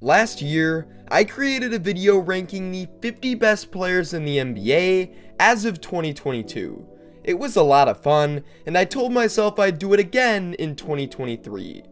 Last year, I created a video ranking the 50 best players in the NBA as of 2022. It was a lot of fun, and I told myself I'd do it again in 2023,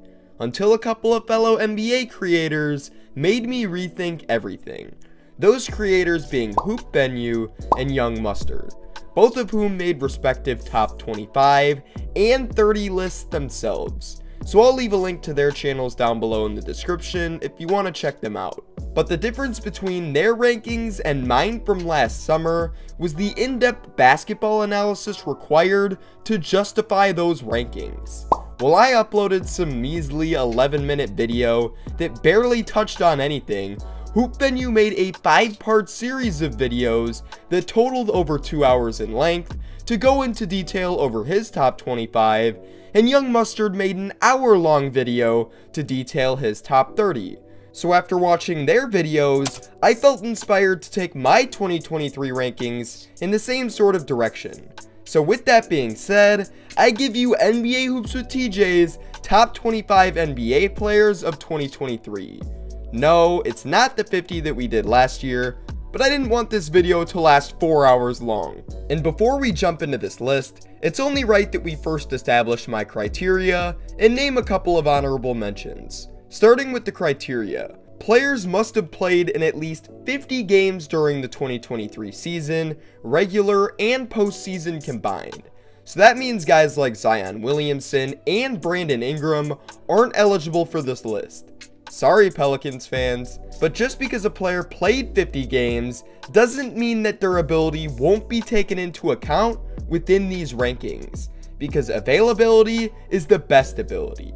until a couple of fellow NBA creators made me rethink everything. Those creators being Hoop Venue and Young Mustard, both of whom made respective top 25 and 30 lists themselves. So I'll leave a link to their channels down below in the description if you want to check them out. But the difference between their rankings and mine from last summer was the in-depth basketball analysis required to justify those rankings. While I uploaded some measly 11-minute video that barely touched on anything, Hoop Venue made a 5-part series of videos that totaled over 2 hours in length to go into detail over his top 25, and Young Mustard made an hour-long video to detail his top 30. So after watching their videos, I felt inspired to take my 2023 rankings in the same sort of direction. So with that being said, I give you NBA Hoops with TJ's top 25 NBA players of 2023. No, it's not the 50 that we did last year, but I didn't want this video to last 4 hours long. And before we jump into this list, it's only right that we first establish my criteria and name a couple of honorable mentions. Starting with the criteria, players must have played in at least 50 games during the 2023 season, regular and postseason combined. So that means guys like Zion Williamson and Brandon Ingram aren't eligible for this list. Sorry Pelicans fans, but just because a player played 50 games doesn't mean that their ability won't be taken into account within these rankings, because availability is the best ability.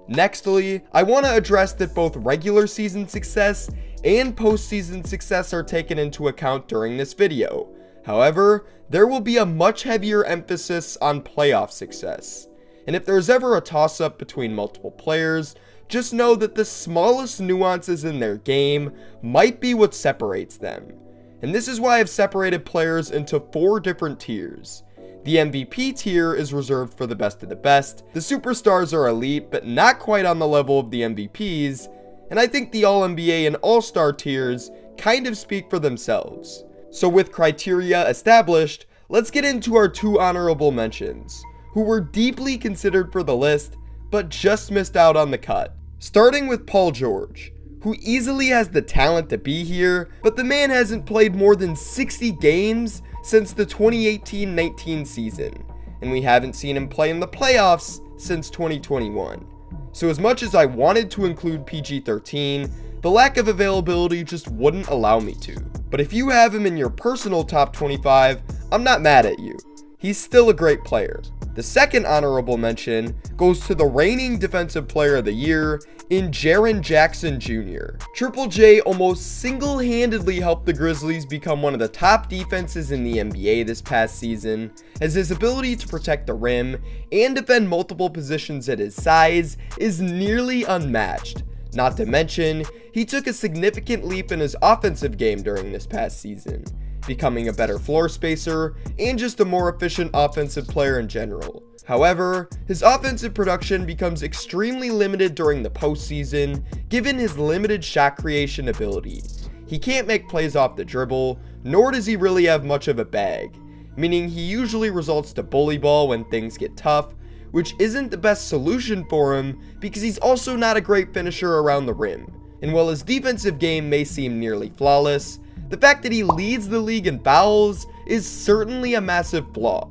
Nextly, I want to address that both regular season success and postseason success are taken into account during this video. However, there will be a much heavier emphasis on playoff success. And if there's ever a toss-up between multiple players, just know that the smallest nuances in their game might be what separates them. And this is why I've separated players into 4 different tiers. The MVP tier is reserved for the best of the best, the superstars are elite but not quite on the level of the MVPs, and I think the All-NBA and All-Star tiers kind of speak for themselves. So with criteria established, let's get into our 2 honorable mentions, who were deeply considered for the list but just missed out on the cut. Starting with Paul George, who easily has the talent to be here, but the man hasn't played more than 60 games since the 2018-19 season, and we haven't seen him play in the playoffs since 2021. So as much as I wanted to include PG-13, the lack of availability just wouldn't allow me to. But if you have him in your personal top 25, I'm not mad at you. He's still a great player. The second honorable mention goes to the reigning Defensive Player of the Year in Jaren Jackson Jr. Triple J almost single-handedly helped the Grizzlies become one of the top defenses in the NBA this past season, as his ability to protect the rim and defend multiple positions at his size is nearly unmatched. Not to mention, he took a significant leap in his offensive game during this past season, becoming a better floor spacer and just a more efficient offensive player in general. However, his offensive production becomes extremely limited during the postseason given his limited shot creation ability. He can't make plays off the dribble, nor does he really have much of a bag, meaning he usually results to bully ball when things get tough, which isn't the best solution for him because he's also not a great finisher around the rim. And while his defensive game may seem nearly flawless, the fact that he leads the league in fouls is certainly a massive flaw.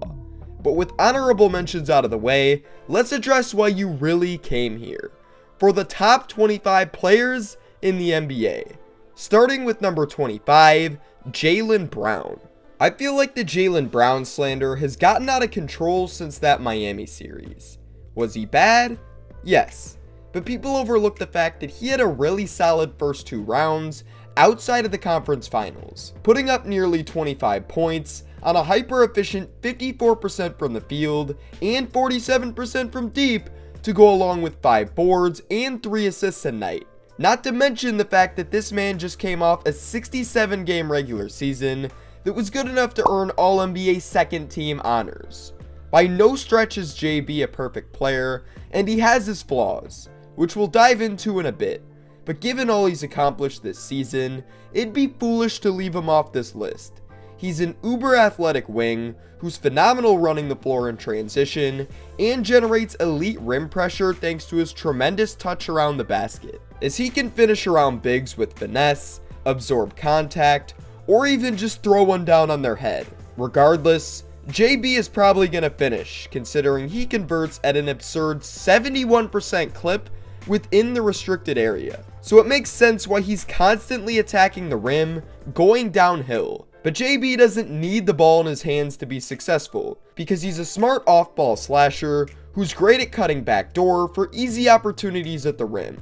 But with honorable mentions out of the way, let's address why you really came here. For the top 25 players in the NBA. Starting with number 25, Jaylen Brown. I feel like the Jaylen Brown slander has gotten out of control since that Miami series. Was he bad? Yes. But people overlook the fact that he had a really solid first 2 rounds outside of the conference finals, putting up nearly 25 points on a hyper-efficient 54% from the field and 47% from deep to go along with 5 boards and 3 assists a night. Not to mention the fact that this man just came off a 67-game regular season that was good enough to earn All-NBA second team honors. By no stretch is JB a perfect player, and he has his flaws, which we'll dive into in a bit. but given all he's accomplished this season, it'd be foolish to leave him off this list. He's an uber athletic wing who's phenomenal running the floor in transition and generates elite rim pressure thanks to his tremendous touch around the basket, as he can finish around bigs with finesse, absorb contact, or even just throw one down on their head. Regardless, JB is probably going to finish, considering he converts at an absurd 71% clip within the restricted area. So it makes sense why he's constantly attacking the rim, going downhill. But JB doesn't need the ball in his hands to be successful, because he's a smart off-ball slasher who's great at cutting backdoor for easy opportunities at the rim.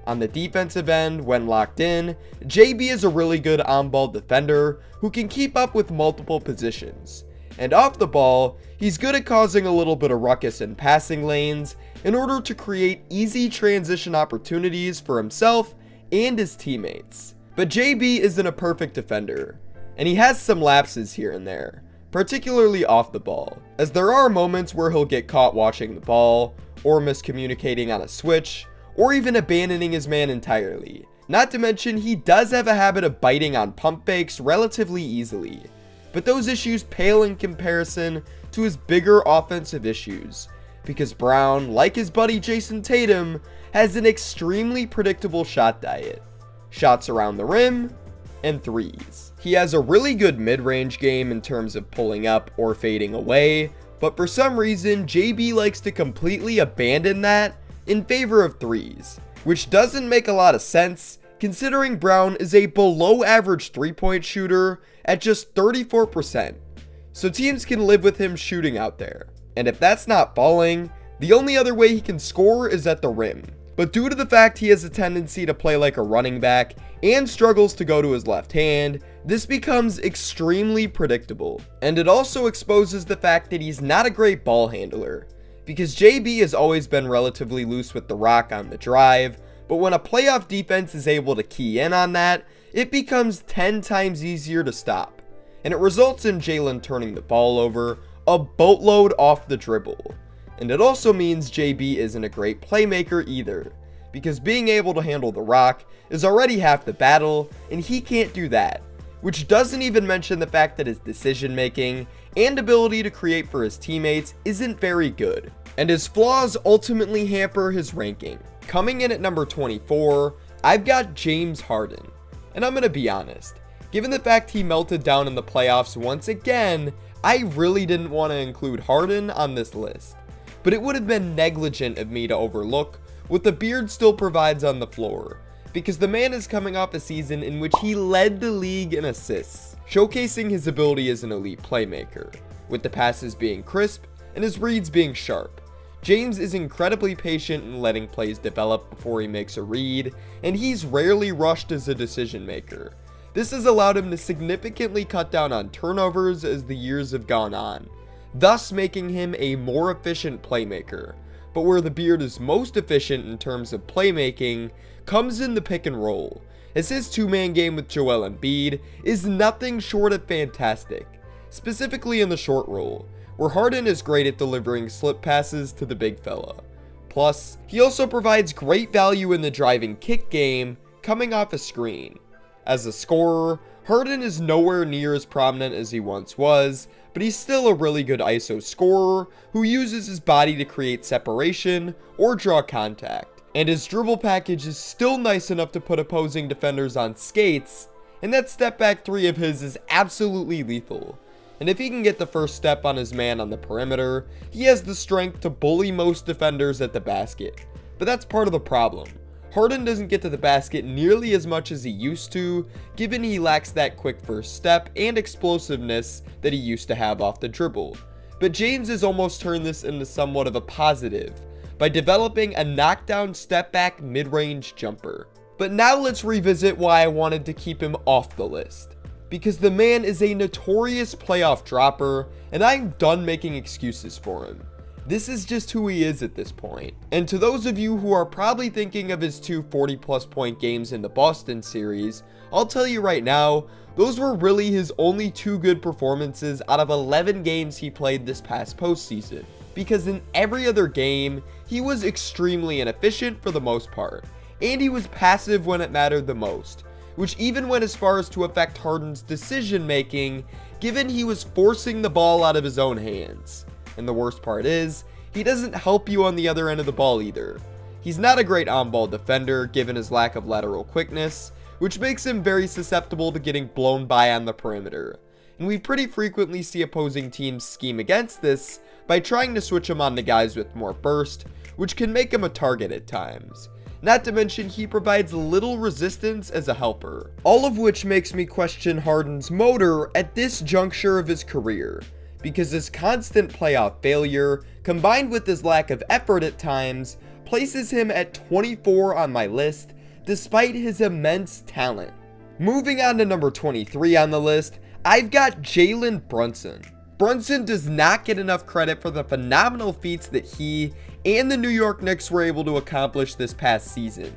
On the defensive end, when locked in, JB is a really good on-ball defender who can keep up with multiple positions. And off the ball, he's good at causing a little bit of ruckus in passing lanes in order to create easy transition opportunities for himself and his teammates. But JB isn't a perfect defender, and he has some lapses here and there, particularly off the ball, as there are moments where he'll get caught watching the ball, or miscommunicating on a switch, or even abandoning his man entirely. Not to mention, he does have a habit of biting on pump fakes relatively easily, but those issues pale in comparison to his bigger offensive issues, because Brown, like his buddy Jason Tatum, has an extremely predictable shot diet. Shots around the rim, and threes. He has a really good mid-range game in terms of pulling up or fading away, but for some reason, JB likes to completely abandon that in favor of threes, which doesn't make a lot of sense considering Brown is a below average three-point shooter at just 34%, so teams can live with him shooting out there. And if that's not falling, the only other way he can score is at the rim. But due to the fact he has a tendency to play like a running back and struggles to go to his left hand, this becomes extremely predictable. And it also exposes the fact that he's not a great ball handler, because JB has always been relatively loose with the rock on the drive, but when a playoff defense is able to key in on that, it becomes 10 times easier to stop, and it results in Jalen turning the ball over a boatload off the dribble. And it also means JB isn't a great playmaker either, because being able to handle the rock is already half the battle, and he can't do that, which doesn't even mention the fact that his decision making and ability to create for his teammates isn't very good, and his flaws ultimately hamper his ranking. Coming in at number 24, I've got James Harden, and I'm gonna be honest, given the fact he melted down in the playoffs once again, I really didn't want to include Harden on this list, but it would have been negligent of me to overlook what the beard still provides on the floor, because the man is coming off a season in which he led the league in assists, showcasing his ability as an elite playmaker, with the passes being crisp and his reads being sharp. James is incredibly patient in letting plays develop before he makes a read, and he's rarely rushed as a decision maker. This has allowed him to significantly cut down on turnovers as the years have gone on, thus making him a more efficient playmaker. But where the beard is most efficient in terms of playmaking comes in the pick and roll, as his two-man game with Joel Embiid is nothing short of fantastic, specifically in the short roll, where Harden is great at delivering slip passes to the big fella. Plus, he also provides great value in the driving kick game coming off a screen. As a scorer, Harden is nowhere near as prominent as he once was, but he's still a really good ISO scorer who uses his body to create separation or draw contact. And his dribble package is still nice enough to put opposing defenders on skates, and that step back three of his is absolutely lethal. And if he can get the first step on his man on the perimeter, he has the strength to bully most defenders at the basket. But that's part of the problem. Harden doesn't get to the basket nearly as much as he used to, given he lacks that quick first step and explosiveness that he used to have off the dribble. But James has almost turned this into somewhat of a positive, by developing a knockdown step back mid-range jumper. But now let's revisit why I wanted to keep him off the list. Because the man is a notorious playoff dropper, and I'm done making excuses for him. This is just who he is at this point. And to those of you who are probably thinking of his two 40+ point games in the Boston series, I'll tell you right now, those were really his only two good performances out of 11 games he played this past postseason. Because in every other game, he was extremely inefficient for the most part, and he was passive when it mattered the most, which even went as far as to affect Harden's decision making, given he was forcing the ball out of his own hands. And the worst part is, he doesn't help you on the other end of the ball either. He's not a great on-ball defender given his lack of lateral quickness, which makes him very susceptible to getting blown by on the perimeter. And we pretty frequently see opposing teams scheme against this by trying to switch him on to guys with more burst, which can make him a target at times. Not to mention he provides little resistance as a helper. All of which makes me question Harden's motor at this juncture of his career, because his constant playoff failure, combined with his lack of effort at times, places him at 24 on my list, despite his immense talent. Moving on to number 23 on the list, I've got Jalen Brunson. Brunson does not get enough credit for the phenomenal feats that he and the New York Knicks were able to accomplish this past season.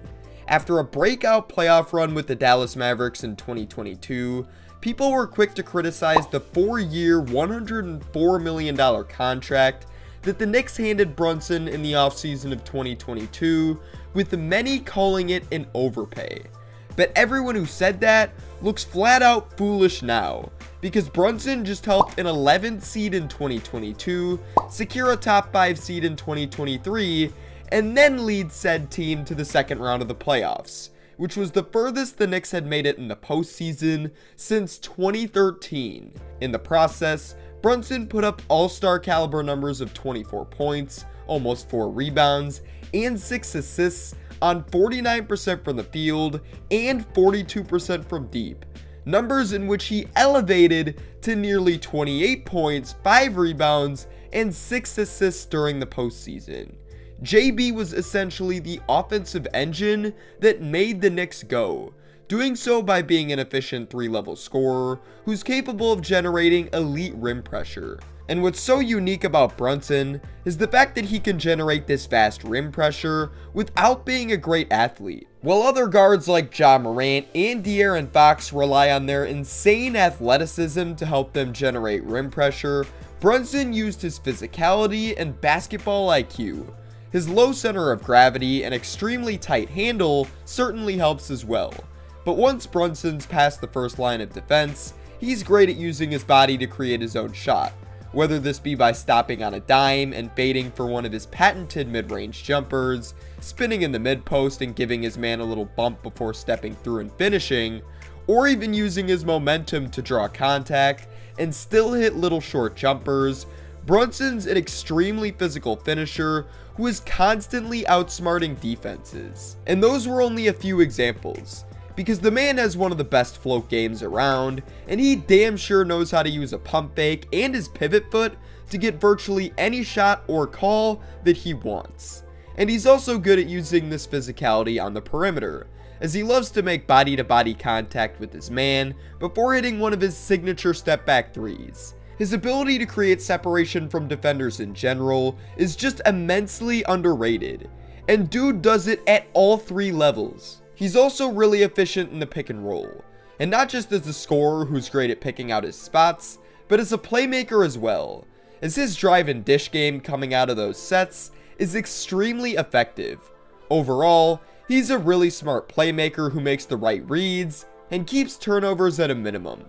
After a breakout playoff run with the Dallas Mavericks in 2022, people were quick to criticize the 4-year, $104 million contract that the Knicks handed Brunson in the offseason of 2022, with many calling it an overpay. But everyone who said that looks flat out foolish now, because Brunson just helped an 11th seed in 2022 secure a top 5 seed in 2023, and then lead said team to the second round of the playoffs, which was the furthest the Knicks had made it in the postseason since 2013. In the process, Brunson put up all-star caliber numbers of 24 points, almost 4 rebounds, and 6 assists on 49% from the field and 42% from deep. Numbers in which he elevated to nearly 28 points, 5 rebounds, and 6 assists during the postseason. JB was essentially the offensive engine that made the Knicks go, doing so by being an efficient 3-level scorer who's capable of generating elite rim pressure. And what's so unique about Brunson is the fact that he can generate this fast rim pressure without being a great athlete. While other guards like Ja Morant and De'Aaron Fox rely on their insane athleticism to help them generate rim pressure, Brunson used his physicality and basketball IQ. His low center of gravity and extremely tight handle certainly helps as well. But once Brunson's past the first line of defense, he's great at using his body to create his own shot, whether this be by stopping on a dime and fading for one of his patented mid-range jumpers, spinning in the mid-post and giving his man a little bump before stepping through and finishing, or even using his momentum to draw contact and still hit little short jumpers. Brunson's an extremely physical finisher who is constantly outsmarting defenses. And those were only a few examples, because the man has one of the best float games around, and he damn sure knows how to use a pump fake and his pivot foot to get virtually any shot or call that he wants. And he's also good at using this physicality on the perimeter, as he loves to make body-to-body contact with his man before hitting one of his signature step-back threes. His ability to create separation from defenders in general is just immensely underrated, and dude does it at all 3 levels. He's also really efficient in the pick and roll, and not just as a scorer who's great at picking out his spots, but as a playmaker as well, as his drive and dish game coming out of those sets is extremely effective. Overall, he's a really smart playmaker who makes the right reads and keeps turnovers at a minimum,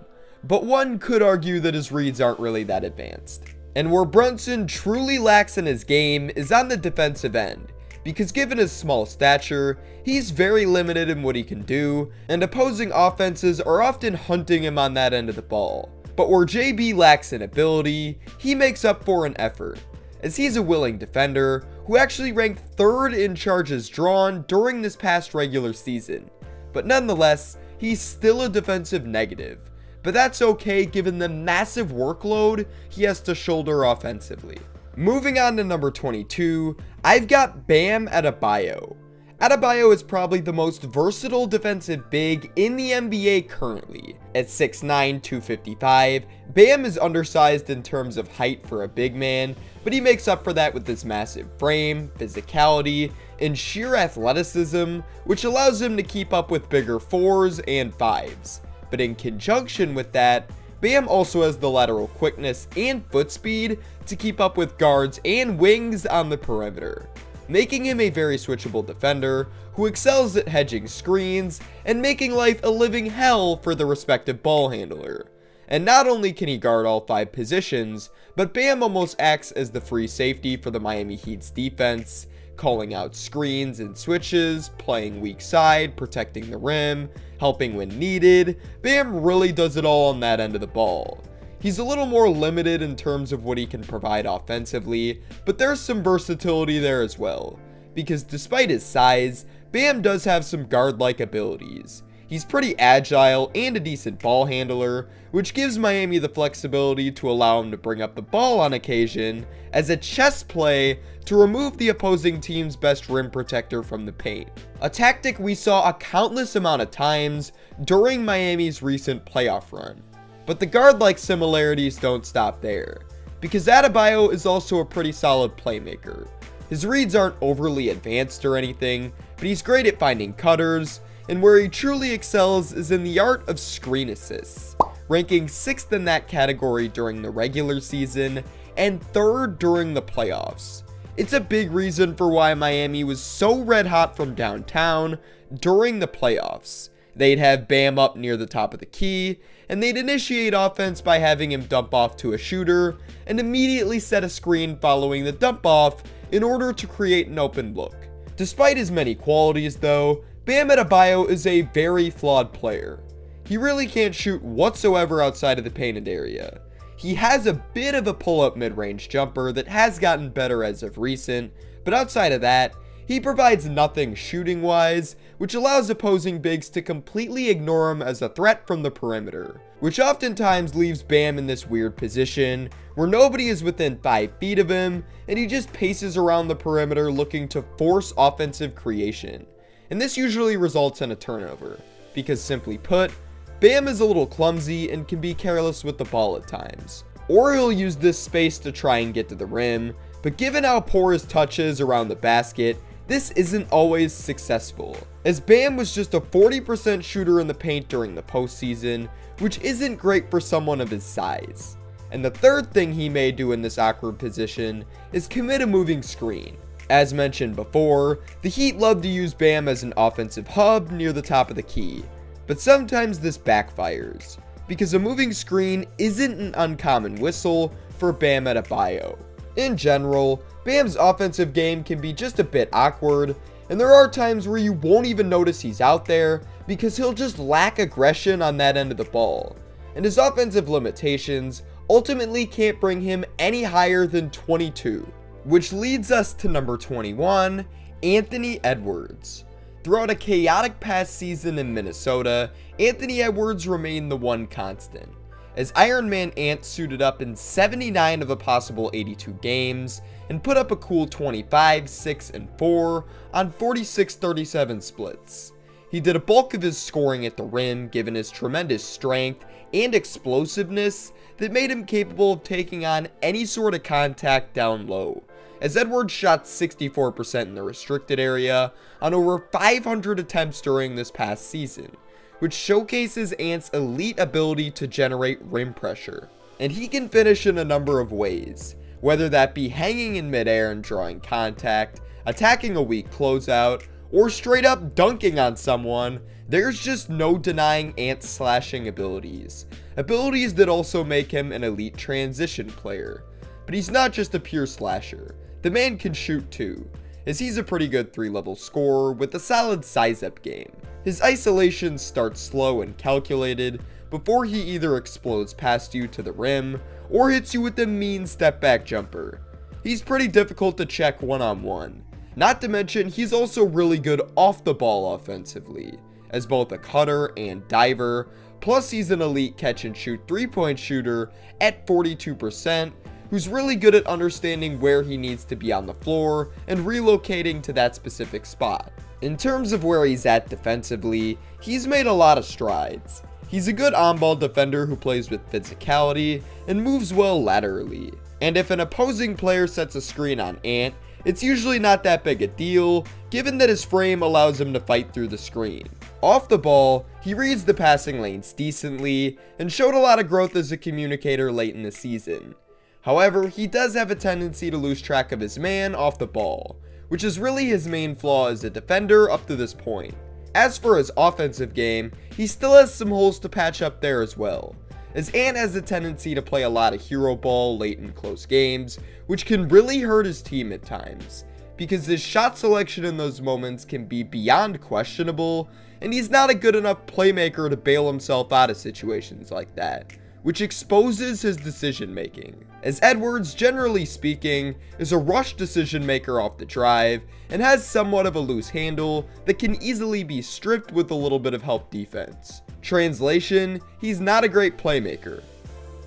but one could argue that his reads aren't really that advanced. And where Brunson truly lacks in his game is on the defensive end, because given his small stature, he's very limited in what he can do, and opposing offenses are often hunting him on that end of the ball. But where JB lacks in ability, he makes up for in effort, as he's a willing defender who actually ranked 3rd in charges drawn during this past regular season. But nonetheless, he's still a defensive negative, but that's okay given the massive workload he has to shoulder offensively. Moving on to number 22, I've got Bam Adebayo. Adebayo is probably the most versatile defensive big in the NBA currently. At 6'9", 255, Bam is undersized in terms of height for a big man, but he makes up for that with his massive frame, physicality, and sheer athleticism, which allows him to keep up with bigger 4s and 5s. But in conjunction with that, Bam also has the lateral quickness and foot speed to keep up with guards and wings on the perimeter. making him a very switchable defender who excels at hedging screens and making life a living hell for the respective ball handler. And not only can he guard all 5 positions, but Bam almost acts as the free safety for the Miami Heat's defense, calling out screens and switches, playing weak side, protecting the rim, helping when needed. Bam really does it all on that end of the ball. He's a little more limited in terms of what he can provide offensively, but there's some versatility there as well, because despite his size, Bam does have some guard-like abilities. He's pretty agile and a decent ball handler, which gives Miami the flexibility to allow him to bring up the ball on occasion as a chess play to remove the opposing team's best rim protector from the paint. A tactic we saw a countless amount of times during Miami's recent playoff run. But the guard-like similarities don't stop there, because Adebayo is also a pretty solid playmaker. His reads aren't overly advanced or anything, but he's great at finding cutters, and where he truly excels is in the art of screen assists, ranking 6th in that category during the regular season and 3rd during the playoffs. It's a big reason for why Miami was so red hot from downtown during the playoffs. They'd have Bam up near the top of the key, and they'd initiate offense by having him dump off to a shooter and immediately set a screen following the dump off in order to create an open look. Despite his many qualities though, Bam Adebayo is a very flawed player. He really can't shoot whatsoever outside of the painted area. He has a bit of a pull-up mid-range jumper that has gotten better as of recent, but outside of that, he provides nothing shooting-wise, which allows opposing bigs to completely ignore him as a threat from the perimeter, which oftentimes leaves Bam in this weird position where nobody is within 5 feet of him, and he just paces around the perimeter looking to force offensive creation. And this usually results in a turnover, because simply put, Bam is a little clumsy and can be careless with the ball at times. Or he'll use this space to try and get to the rim, but given how poor his touch is around the basket, this isn't always successful, as Bam was just a 40% shooter in the paint during the postseason, which isn't great for someone of his size. And the third thing he may do in this awkward position is commit a moving screen. As mentioned before, the Heat love to use Bam as an offensive hub near the top of the key, but sometimes this backfires, because a moving screen isn't an uncommon whistle for Bam Adebayo. In general, Bam's offensive game can be just a bit awkward, and there are times where you won't even notice he's out there because he'll just lack aggression on that end of the ball, and his offensive limitations ultimately can't bring him any higher than 22. Which leads us to number 21, Anthony Edwards. Throughout a chaotic past season in Minnesota, Anthony Edwards remained the one constant, as Iron Man Ant suited up in 79 of a possible 82 games and put up a cool 25, 6, and 4 on 46-37 splits. He did a bulk of his scoring at the rim given his tremendous strength and explosiveness that made him capable of taking on any sort of contact down low, as Edwards shot 64% in the restricted area on over 500 attempts during this past season, which showcases Ant's elite ability to generate rim pressure. And he can finish in a number of ways, whether that be hanging in midair and drawing contact, attacking a weak closeout, or straight up dunking on someone. There's just no denying Ant's slashing abilities that also make him an elite transition player. But he's not just a pure slasher. The man can shoot too, as he's a pretty good 3-level scorer with a solid size-up game. His isolation starts slow and calculated before he either explodes past you to the rim or hits you with a mean step-back jumper. He's pretty difficult to check one-on-one. Not to mention, he's also really good off the ball offensively, as both a cutter and diver, plus he's an elite catch-and-shoot 3-point shooter at 42%, who's really good at understanding where he needs to be on the floor and relocating to that specific spot. In terms of where he's at defensively, he's made a lot of strides. He's a good on-ball defender who plays with physicality and moves well laterally. And if an opposing player sets a screen on Ant, it's usually not that big a deal, given that his frame allows him to fight through the screen. Off the ball, he reads the passing lanes decently and showed a lot of growth as a communicator late in the season. However, he does have a tendency to lose track of his man off the ball, which is really his main flaw as a defender up to this point. As for his offensive game, he still has some holes to patch up there as well, as Ant has a tendency to play a lot of hero ball late in close games, which can really hurt his team at times, because his shot selection in those moments can be beyond questionable, and he's not a good enough playmaker to bail himself out of situations like that, which exposes his decision making, as Edwards, generally speaking, is a rush decision maker off the drive and has somewhat of a loose handle that can easily be stripped with a little bit of help defense. Translation, he's not a great playmaker.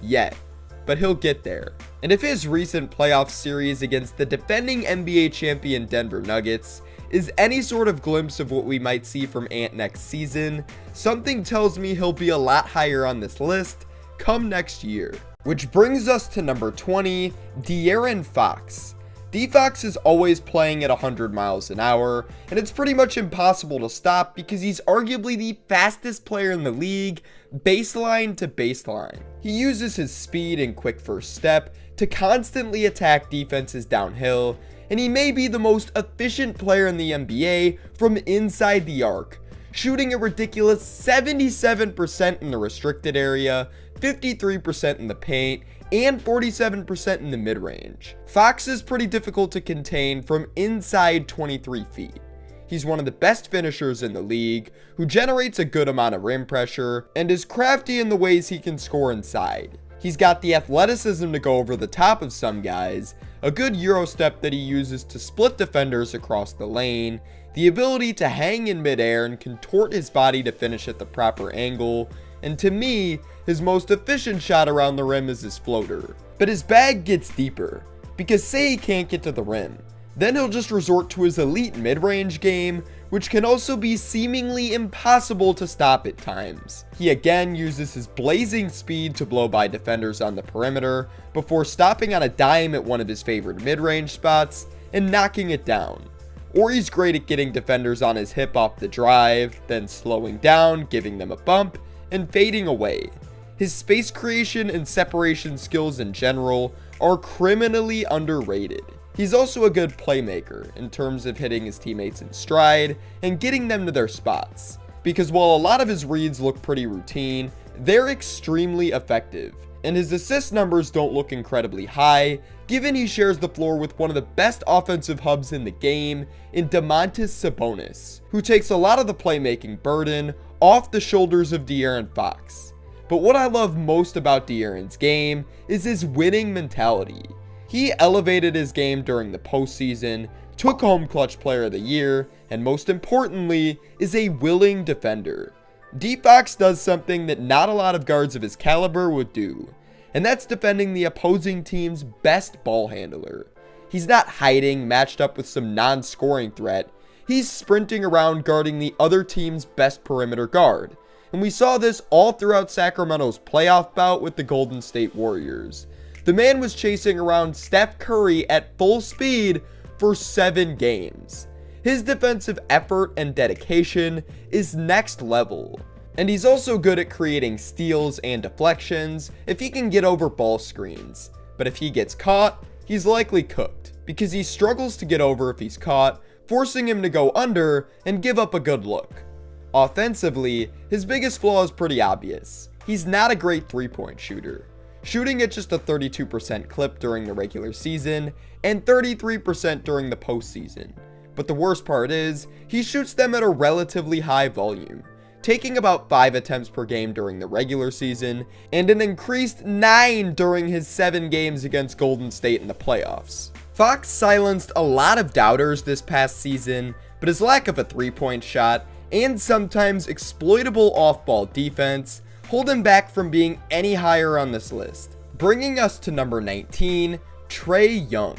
Yet. But he'll get there. And if his recent playoff series against the defending NBA champion Denver Nuggets is any sort of glimpse of what we might see from Ant next season, something tells me he'll be a lot higher on this list come next year. Which brings us to number 20, De'Aaron Fox. D-Fox is always playing at 100 miles an hour, and it's pretty much impossible to stop because he's arguably the fastest player in the league, baseline to baseline. He uses his speed and quick first step to constantly attack defenses downhill, and he may be the most efficient player in the NBA from inside the arc, shooting a ridiculous 77% in the restricted area, 53% in the paint, and 47% in the mid-range. Fox is pretty difficult to contain from inside 23 feet. He's one of the best finishers in the league, who generates a good amount of rim pressure, and is crafty in the ways he can score inside. He's got the athleticism to go over the top of some guys, a good Euro step that he uses to split defenders across the lane, the ability to hang in midair and contort his body to finish at the proper angle, and to me, his most efficient shot around the rim is his floater. But his bag gets deeper, because say he can't get to the rim, then he'll just resort to his elite mid-range game, which can also be seemingly impossible to stop at times. He again uses his blazing speed to blow by defenders on the perimeter, before stopping on a dime at one of his favorite mid-range spots and knocking it down. Or he's great at getting defenders on his hip off the drive, then slowing down, giving them a bump, and fading away. His space creation and separation skills in general are criminally underrated. He's also a good playmaker in terms of hitting his teammates in stride and getting them to their spots, because while a lot of his reads look pretty routine, they're extremely effective, and his assist numbers don't look incredibly high, given he shares the floor with one of the best offensive hubs in the game in Domantas Sabonis, who takes a lot of the playmaking burden off the shoulders of De'Aaron Fox. But what I love most about De'Aaron's game is his winning mentality. He elevated his game during the postseason, took home Clutch Player of the Year, and most importantly, is a willing defender. D-Fox does something that not a lot of guards of his caliber would do, and that's defending the opposing team's best ball handler. He's not hiding, matched up with some non-scoring threat. He's sprinting around guarding the other team's best perimeter guard. And we saw this all throughout Sacramento's playoff bout with the Golden State Warriors. The man was chasing around Steph Curry at full speed for 7 games. His defensive effort and dedication is next level. And he's also good at creating steals and deflections if he can get over ball screens. But if he gets caught, he's likely cooked, because he struggles to get over if he's caught, forcing him to go under and give up a good look. Offensively, his biggest flaw is pretty obvious. He's not a great three-point shooter, shooting at just a 32% clip during the regular season and 33% during the postseason. But the worst part is, he shoots them at a relatively high volume, taking about 5 attempts per game during the regular season and an increased 9 during his 7 games against Golden State in the playoffs. Fox silenced a lot of doubters this past season, but his lack of a three-point shot and sometimes exploitable off-ball defense hold him back from being any higher on this list. Bringing us to number 19, Trae Young.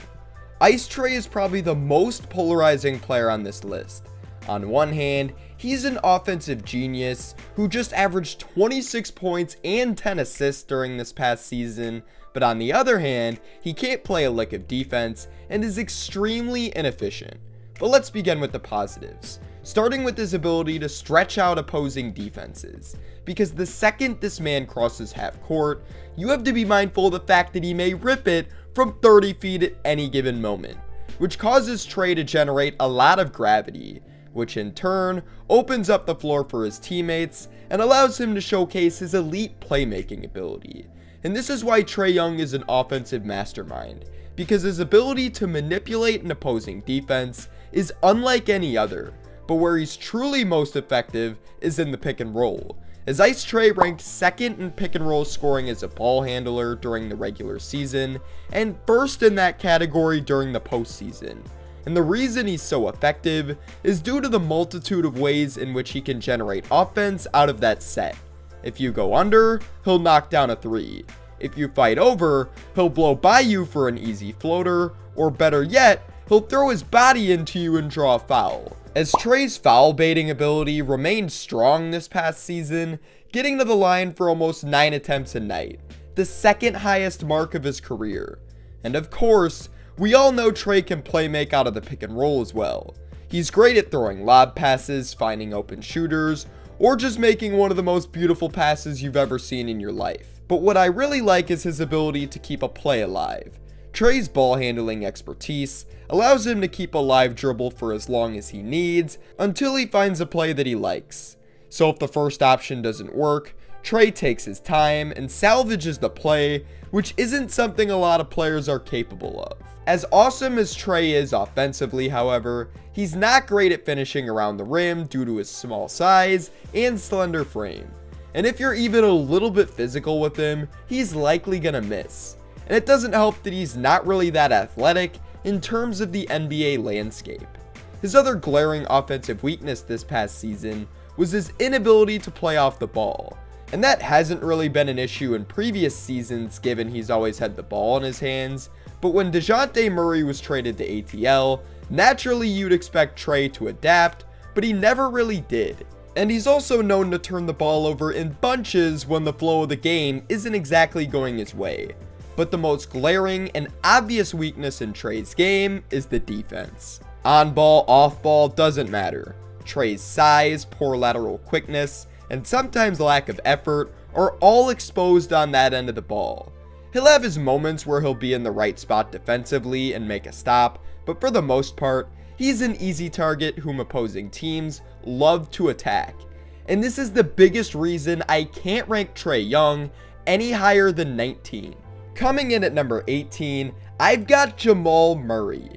Ice Trae is probably the most polarizing player on this list. On one hand, he's an offensive genius who just averaged 26 points and 10 assists during this past season, but on the other hand, he can't play a lick of defense and is extremely inefficient. But let's begin with the positives, starting with his ability to stretch out opposing defenses, because the second this man crosses half court, you have to be mindful of the fact that he may rip it from 30 feet at any given moment, which causes Trey to generate a lot of gravity, which in turn opens up the floor for his teammates and allows him to showcase his elite playmaking ability. And this is why Trae Young is an offensive mastermind, because his ability to manipulate an opposing defense is unlike any other, but where he's truly most effective is in the pick and roll, as Ice Trae ranked second in pick and roll scoring as a ball handler during the regular season, and first in that category during the postseason. And the reason he's so effective is due to the multitude of ways in which he can generate offense out of that set. If you go under, he'll knock down a three. If you fight over, he'll blow by you for an easy floater, or better yet, he'll throw his body into you and draw a foul. As Trae's foul baiting ability remained strong this past season, getting to the line for almost 9 attempts a night, the second highest mark of his career. And of course, we all know Trae can play make out of the pick and roll as well. He's great at throwing lob passes, finding open shooters, or just making one of the most beautiful passes you've ever seen in your life. But what I really like is his ability to keep a play alive. Trae's ball handling expertise allows him to keep a live dribble for as long as he needs until he finds a play that he likes. So if the first option doesn't work, Trae takes his time and salvages the play, which isn't something a lot of players are capable of. As awesome as Trae is offensively, however, he's not great at finishing around the rim due to his small size and slender frame. And if you're even a little bit physical with him, he's likely gonna miss. And it doesn't help that he's not really that athletic in terms of the NBA landscape. His other glaring offensive weakness this past season was his inability to play off the ball. And that hasn't really been an issue in previous seasons given he's always had the ball in his hands, but when DeJounte Murray was traded to ATL, naturally you'd expect Trae to adapt, but he never really did. And he's also known to turn the ball over in bunches when the flow of the game isn't exactly going his way. But the most glaring and obvious weakness in Trae's game is the defense. On ball, off ball, doesn't matter. Trae's size, poor lateral quickness, and sometimes lack of effort are all exposed on that end of the ball. He'll have his moments where he'll be in the right spot defensively and make a stop, but for the most part, he's an easy target whom opposing teams love to attack. And this is the biggest reason I can't rank Trae Young any higher than 19. Coming in at number 18, I've got Jamal Murray.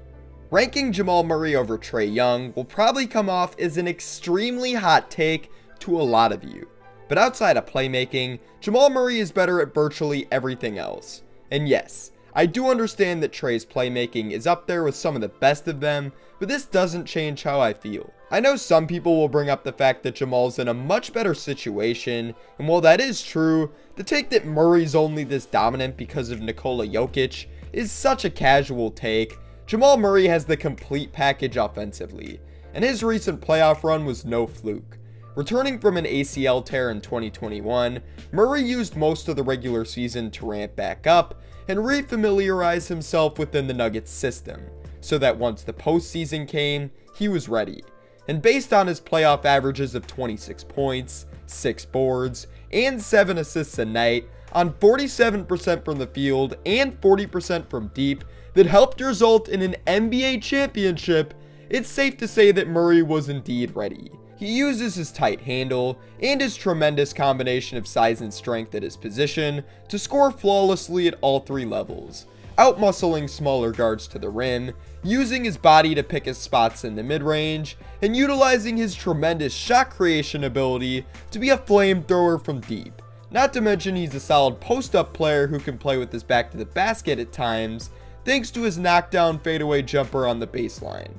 Ranking Jamal Murray over Trae Young will probably come off as an extremely hot take to a lot of you. But outside of playmaking, Jamal Murray is better at virtually everything else. And yes, I do understand that Trae's playmaking is up there with some of the best of them, but this doesn't change how I feel. I know some people will bring up the fact that Jamal's in a much better situation, and while that is true, the take that Murray's only this dominant because of Nikola Jokic is such a casual take. Jamal Murray has the complete package offensively, and his recent playoff run was no fluke. Returning from an ACL tear in 2021, Murray used most of the regular season to ramp back up and refamiliarize himself within the Nuggets system, so that once the postseason came, he was ready. And based on his playoff averages of 26 points, 6 boards, and 7 assists a night, on 47% from the field and 40% from deep, that helped result in an NBA championship, it's safe to say that Murray was indeed ready. He uses his tight handle and his tremendous combination of size and strength at his position to score flawlessly at all 3 levels, outmuscling smaller guards to the rim, using his body to pick his spots in the mid-range, and utilizing his tremendous shot creation ability to be a flamethrower from deep. Not to mention he's a solid post-up player who can play with his back to the basket at times, thanks to his knockdown fadeaway jumper on the baseline.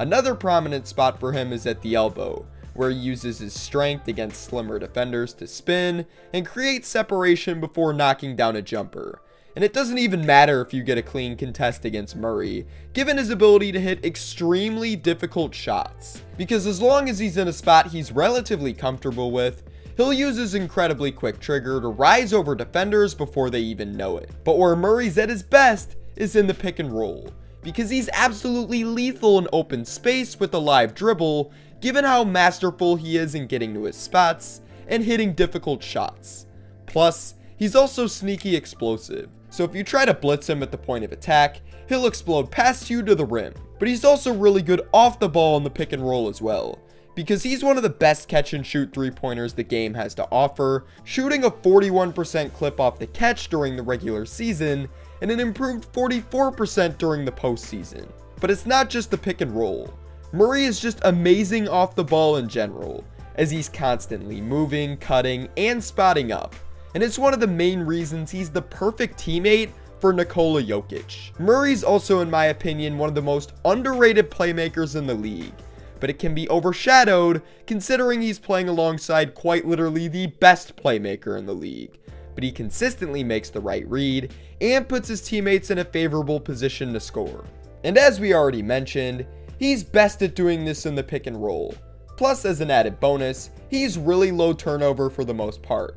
Another prominent spot for him is at the elbow, where he uses his strength against slimmer defenders to spin and create separation before knocking down a jumper. And it doesn't even matter if you get a clean contest against Murray, given his ability to hit extremely difficult shots. Because as long as he's in a spot he's relatively comfortable with, he'll use his incredibly quick trigger to rise over defenders before they even know it. But where Murray's at his best is in the pick and roll, because he's absolutely lethal in open space with a live dribble, given how masterful he is in getting to his spots and hitting difficult shots. Plus, he's also sneaky explosive, so if you try to blitz him at the point of attack, he'll explode past you to the rim. But he's also really good off the ball in the pick and roll as well, because he's one of the best catch and shoot 3-pointers the game has to offer, shooting a 41% clip off the catch during the regular season and an improved 44% during the postseason. But it's not just the pick and roll. Murray is just amazing off the ball in general, as he's constantly moving, cutting, and spotting up. And it's one of the main reasons he's the perfect teammate for Nikola Jokic. Murray's also, in my opinion, one of the most underrated playmakers in the league, but it can be overshadowed considering he's playing alongside quite literally the best playmaker in the league. But he consistently makes the right read and puts his teammates in a favorable position to score. And as we already mentioned, he's best at doing this in the pick and roll. Plus, as an added bonus, he's really low turnover for the most part.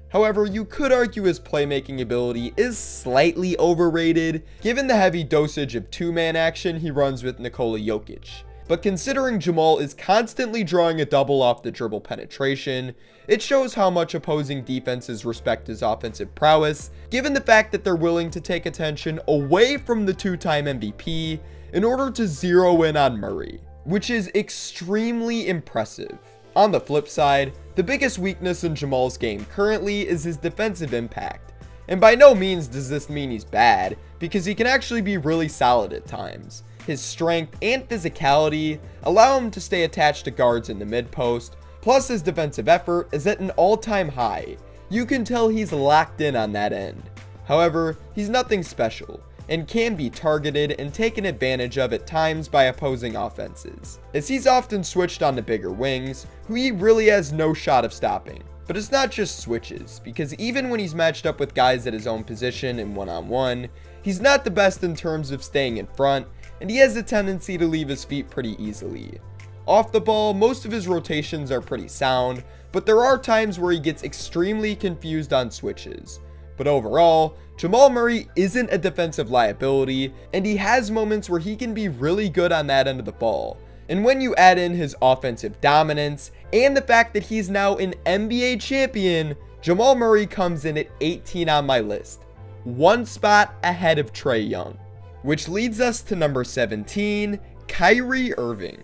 However, you could argue his playmaking ability is slightly overrated, given the heavy dosage of two-man action he runs with Nikola Jokic. But considering Jamal is constantly drawing a double off the dribble penetration, it shows how much opposing defenses respect his offensive prowess, given the fact that they're willing to take attention away from the two-time MVP in order to zero in on Murray, which is extremely impressive. On the flip side, the biggest weakness in Jamal's game currently is his defensive impact. And by no means does this mean he's bad, because he can actually be really solid at times. His strength and physicality allow him to stay attached to guards in the mid-post, plus his defensive effort is at an all-time high. You can tell he's locked in on that end. However, he's nothing special, and can be targeted and taken advantage of at times by opposing offenses, as he's often switched onto bigger wings, who he really has no shot of stopping. But it's not just switches, because even when he's matched up with guys at his own position in one-on-one, he's not the best in terms of staying in front, and he has a tendency to leave his feet pretty easily. Off the ball, most of his rotations are pretty sound, but there are times where he gets extremely confused on switches. But overall, Jamal Murray isn't a defensive liability, and he has moments where he can be really good on that end of the ball. And when you add in his offensive dominance, and the fact that he's now an NBA champion, Jamal Murray comes in at 18 on my list, one spot ahead of Trae Young. Which leads us to number 17, Kyrie Irving.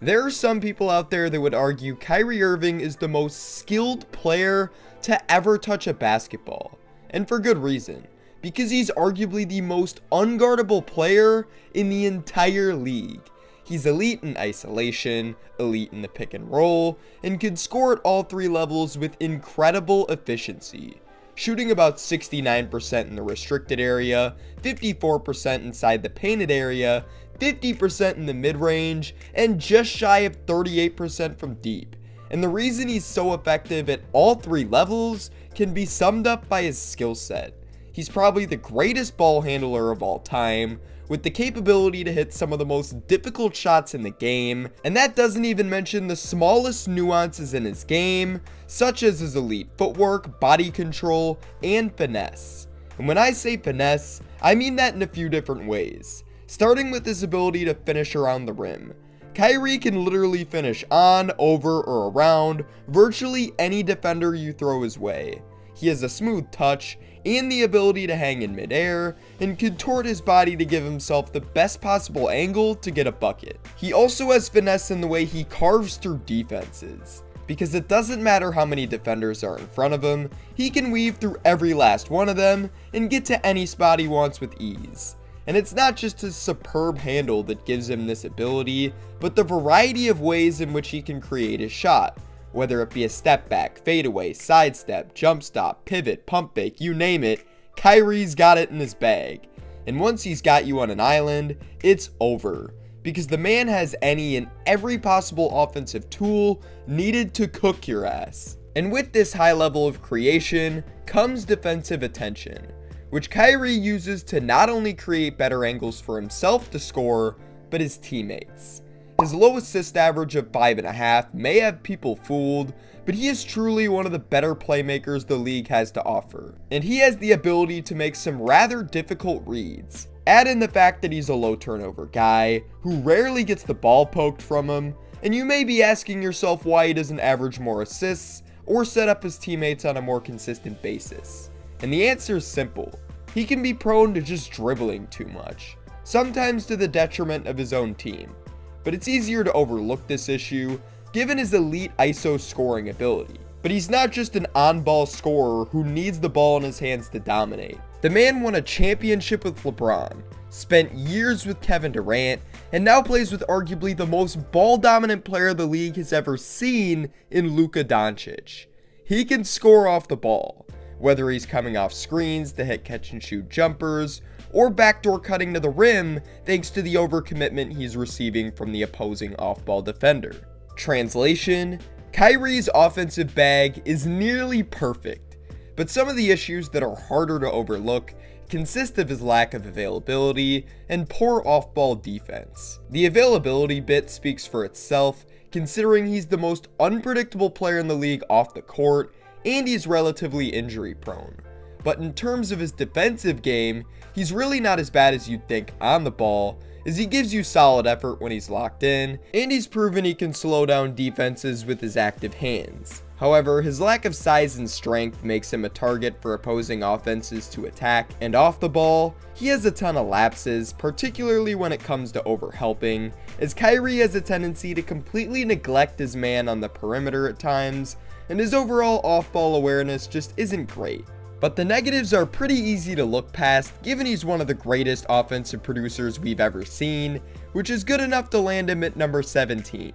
There are some people out there that would argue Kyrie Irving is the most skilled player to ever touch a basketball. And for good reason, because he's arguably the most unguardable player in the entire league. He's elite in isolation, elite in the pick and roll, and can score at all three levels with incredible efficiency, shooting about 69% in the restricted area, 54% inside the painted area, 50% in the mid-range, and just shy of 38% from deep. And the reason he's so effective at all three levels can be summed up by his skill set. He's probably the greatest ball handler of all time, with the capability to hit some of the most difficult shots in the game, and that doesn't even mention the smallest nuances in his game, such as his elite footwork, body control, and finesse. And when I say finesse, I mean that in a few different ways, starting with his ability to finish around the rim. Kyrie can literally finish on, over, or around virtually any defender you throw his way. He has a smooth touch and the ability to hang in midair and contort his body to give himself the best possible angle to get a bucket. He also has finesse in the way he carves through defenses, because it doesn't matter how many defenders are in front of him, he can weave through every last one of them and get to any spot he wants with ease. And it's not just his superb handle that gives him this ability, but the variety of ways in which he can create his shot. Whether it be a step back, fadeaway, sidestep, jump stop, pivot, pump fake, you name it, Kyrie's got it in his bag. And once he's got you on an island, it's over, because the man has any and every possible offensive tool needed to cook your ass. And with this high level of creation comes defensive attention, which Kyrie uses to not only create better angles for himself to score, but his teammates. His low assist average of 5.5 may have people fooled, but he is truly one of the better playmakers the league has to offer. And he has the ability to make some rather difficult reads. Add in the fact that he's a low turnover guy, who rarely gets the ball poked from him, and you may be asking yourself why he doesn't average more assists, or set up his teammates on a more consistent basis. And the answer is simple. he can be prone to just dribbling too much, sometimes to the detriment of his own team. But it's easier to overlook this issue given his elite ISO scoring ability. But he's not just an on-ball scorer who needs the ball in his hands to dominate. The man won a championship with LeBron, spent years with Kevin Durant, and now plays with arguably the most ball-dominant player the league has ever seen in Luka Doncic. He can score off the ball, whether he's coming off screens to hit catch-and-shoot jumpers, or backdoor cutting to the rim thanks to the overcommitment he's receiving from the opposing off-ball defender. Translation: Kyrie's offensive bag is nearly perfect, but some of the issues that are harder to overlook consist of his lack of availability and poor off-ball defense. The availability bit speaks for itself, considering he's the most unpredictable player in the league off the court, and he's relatively injury prone. But in terms of his defensive game, he's really not as bad as you'd think on the ball, as he gives you solid effort when he's locked in, and he's proven he can slow down defenses with his active hands. However, his lack of size and strength makes him a target for opposing offenses to attack, and off the ball, he has a ton of lapses, particularly when it comes to overhelping, as Kyrie has a tendency to completely neglect his man on the perimeter at times, and his overall off-ball awareness just isn't great. But the negatives are pretty easy to look past given he's one of the greatest offensive producers we've ever seen, which is good enough to land him at number 17.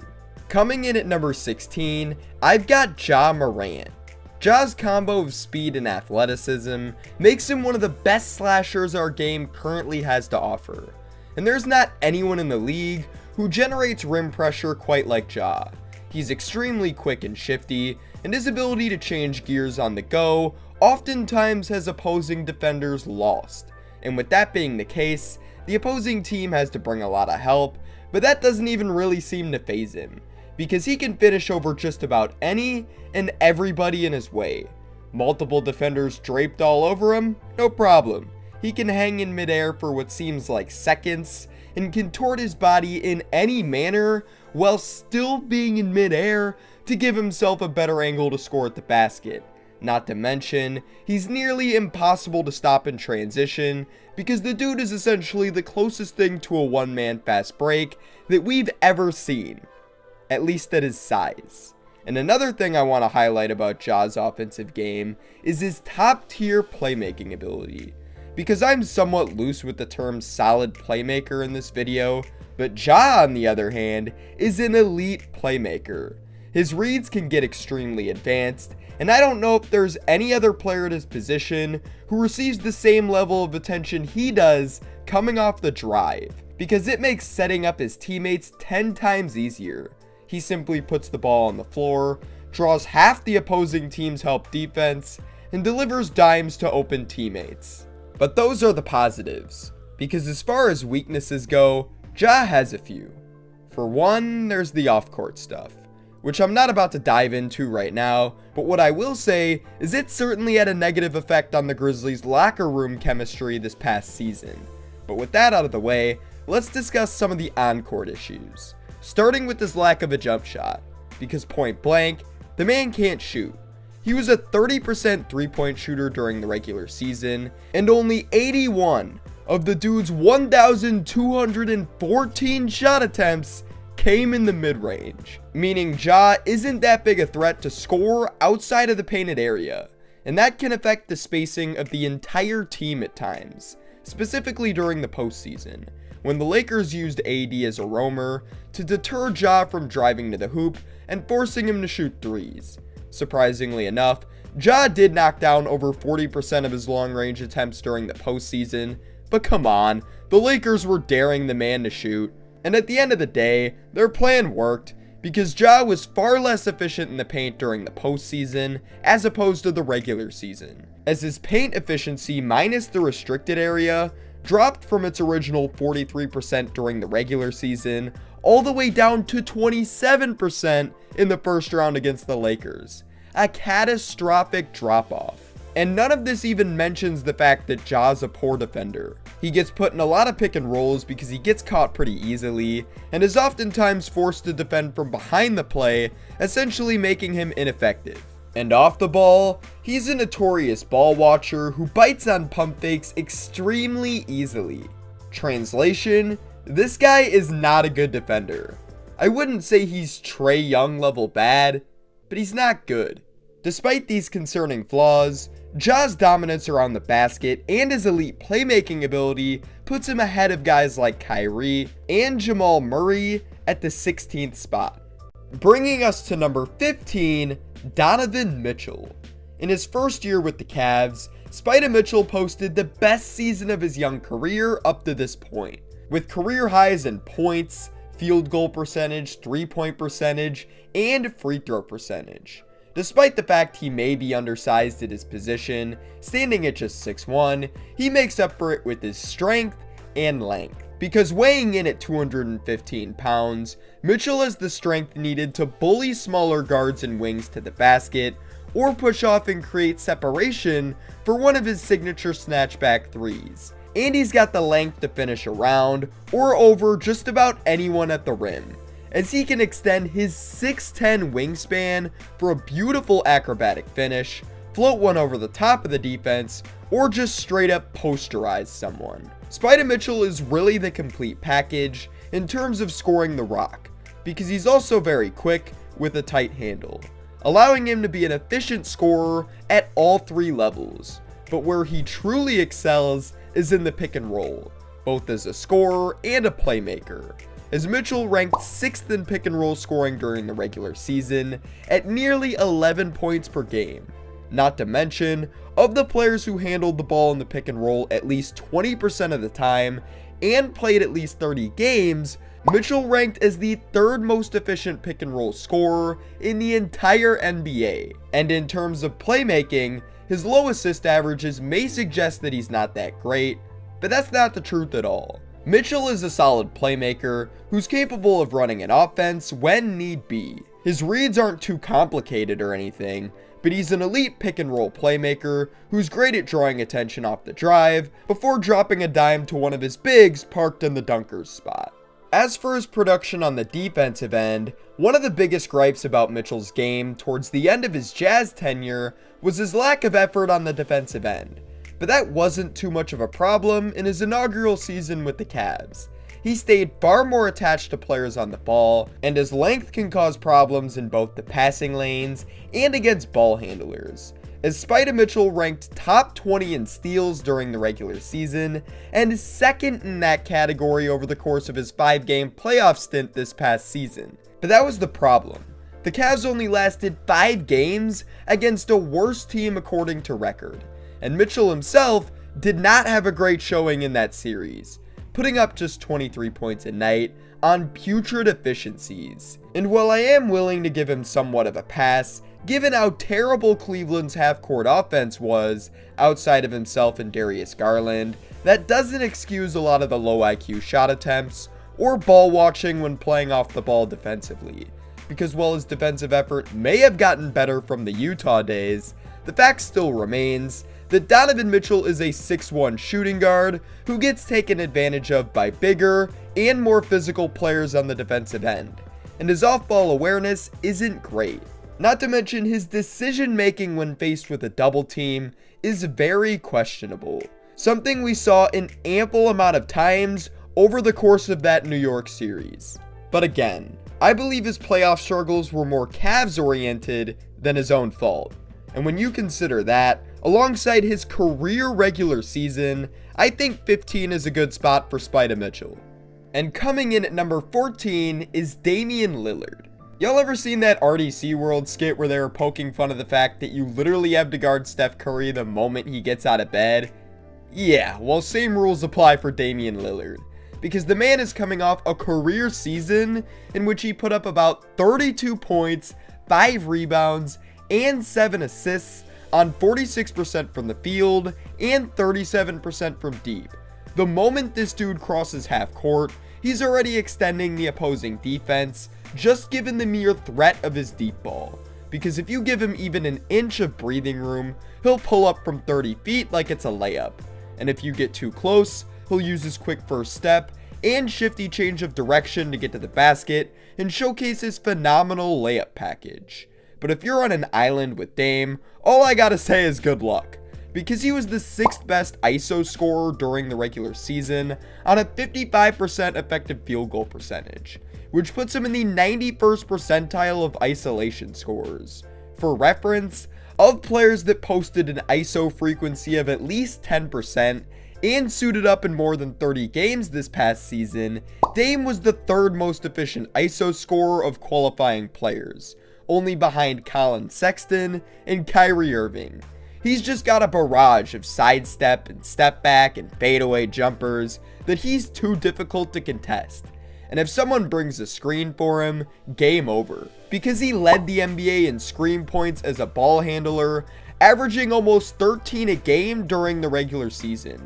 Coming in at number 16, I've got Ja Morant. Ja's combo of speed and athleticism makes him one of the best slashers our game currently has to offer, and there's not anyone in the league who generates rim pressure quite like Ja. He's extremely quick and shifty, and his ability to change gears on the go oftentimes has opposing defenders lost. And with that being the case, the opposing team has to bring a lot of help, but that doesn't even really seem to faze him, because he can finish over just about any and everybody in his way. Multiple defenders draped all over him? No problem. He can hang in midair for what seems like seconds, and contort his body in any manner while still being in midair to give himself a better angle to score at the basket. Not to mention, he's nearly impossible to stop in transition because the dude is essentially the closest thing to a one-man fast break that we've ever seen, at least at his size. And another thing I want to highlight about Ja's offensive game is his top-tier playmaking ability. Because I'm somewhat loose with the term solid playmaker in this video, but Ja, on the other hand, is an elite playmaker. His reads can get extremely advanced, and I don't know if there's any other player at his position who receives the same level of attention he does coming off the drive, because it makes setting up his teammates 10 times easier. He simply puts the ball on the floor, draws half the opposing team's help defense, and delivers dimes to open teammates. But those are the positives, because as far as weaknesses go, Ja has a few. For one, there's the off-court stuff, which I'm not about to dive into right now, but what I will say is it certainly had a negative effect on the Grizzlies' locker room chemistry this past season. But with that out of the way, let's discuss some of the on-court issues, starting with his lack of a jump shot, because point blank, the man can't shoot. He was a 30% three-point shooter during the regular season, and only 81 of the dude's 1,214 shot attempts came in the mid-range, meaning Ja isn't that big a threat to score outside of the painted area, and that can affect the spacing of the entire team at times, specifically during the postseason, when the Lakers used AD as a roamer to deter Ja from driving to the hoop and forcing him to shoot threes. Surprisingly enough, Ja did knock down over 40% of his long-range attempts during the postseason, but come on, the Lakers were daring the man to shoot, and at the end of the day, their plan worked, because Ja was far less efficient in the paint during the postseason as opposed to the regular season, as his paint efficiency minus the restricted area dropped from its original 43% during the regular season all the way down to 27% in the first round against the Lakers. A catastrophic drop-off. And none of this even mentions the fact that Ja's a poor defender. He gets put in a lot of pick and rolls because he gets caught pretty easily, and is oftentimes forced to defend from behind the play, essentially making him ineffective. And off the ball, he's a notorious ball watcher who bites on pump fakes extremely easily. Translation, this guy is not a good defender. I wouldn't say he's Trae Young level bad, but he's not good. Despite these concerning flaws, Ja's dominance around the basket and his elite playmaking ability puts him ahead of guys like Kyrie and Jamal Murray at the 16th spot. Bringing us to number 15, Donovan Mitchell. In his first year with the Cavs, Spida Mitchell posted the best season of his young career up to this point, with career highs in points, field goal percentage, three-point percentage, and free throw percentage. Despite the fact he may be undersized at his position, standing at just 6'1", he makes up for it with his strength and length. Because weighing in at 215 pounds, Mitchell has the strength needed to bully smaller guards and wings to the basket, or push off and create separation for one of his signature snatchback threes. And he's got the length to finish around or over just about anyone at the rim, as he can extend his 6'10" wingspan for a beautiful acrobatic finish, float one over the top of the defense, or just straight up posterize someone. Spida Mitchell is really the complete package in terms of scoring the rock, because he's also very quick with a tight handle, allowing him to be an efficient scorer at all three levels. But where he truly excels is in the pick and roll, both as a scorer and a playmaker, as Mitchell ranked 6th in pick and roll scoring during the regular season at nearly 11 points per game. Not to mention, of the players who handled the ball in the pick and roll at least 20% of the time and played at least 30 games, Mitchell ranked as the 3rd most efficient pick and roll scorer in the entire NBA. And in terms of playmaking, his low assist averages may suggest that he's not that great, but that's not the truth at all. Mitchell is a solid playmaker who's capable of running an offense when need be. His reads aren't too complicated or anything, but he's an elite pick and roll playmaker who's great at drawing attention off the drive before dropping a dime to one of his bigs parked in the dunker's spot. As for his production on the defensive end, one of the biggest gripes about Mitchell's game towards the end of his Jazz tenure was his lack of effort on the defensive end. But that wasn't too much of a problem in his inaugural season with the Cavs. He stayed far more attached to players on the ball, and his length can cause problems in both the passing lanes and against ball handlers, as Spida Mitchell ranked top 20 in steals during the regular season, and 2nd in that category over the course of his 5-game playoff stint this past season. But that was the problem. The Cavs only lasted 5 games against a worse team according to record, and Mitchell himself did not have a great showing in that series, putting up just 23 points a night on putrid efficiencies. And while I am willing to give him somewhat of a pass, given how terrible Cleveland's half-court offense was outside of himself and Darius Garland, that doesn't excuse a lot of the low IQ shot attempts or ball watching when playing off the ball defensively. Because while his defensive effort may have gotten better from the Utah days, the fact still remains that Donovan Mitchell is a 6'1" shooting guard who gets taken advantage of by bigger and more physical players on the defensive end, and his off-ball awareness isn't great. Not to mention his decision-making when faced with a double team is very questionable, something we saw an ample amount of times over the course of that New York series. But again, I believe his playoff struggles were more Cavs-oriented than his own fault. And when you consider that, alongside his career regular season, I think 15 is a good spot for Spida Mitchell. And coming in at number 14 is Damian Lillard. Y'all ever seen that RDC World skit where they were poking fun of the fact that you literally have to guard Steph Curry the moment he gets out of bed? Yeah, well, same rules apply for Damian Lillard, because the man is coming off a career season in which he put up about 32 points, 5 rebounds, and 7 assists on 46% from the field and 37% from deep. The moment this dude crosses half court, he's already extending the opposing defense, just given the mere threat of his deep ball. Because if you give him even an inch of breathing room, he'll pull up from 30 feet like it's a layup. And if you get too close, he'll use his quick first step and shifty change of direction to get to the basket and showcase his phenomenal layup package. But if you're on an island with Dame, all I gotta say is good luck, because he was the 6th best ISO scorer during the regular season on a 55% effective field goal percentage, which puts him in the 91st percentile of isolation scorers. For reference, of players that posted an ISO frequency of at least 10% and suited up in more than 30 games this past season, Dame was the 3rd most efficient ISO scorer of qualifying players, only behind Colin Sexton and Kyrie Irving. He's just got a barrage of sidestep and step back and fadeaway jumpers that he's too difficult to contest. And if someone brings a screen for him, game over. Because he led the NBA in screen points as a ball handler, averaging almost 13 a game during the regular season.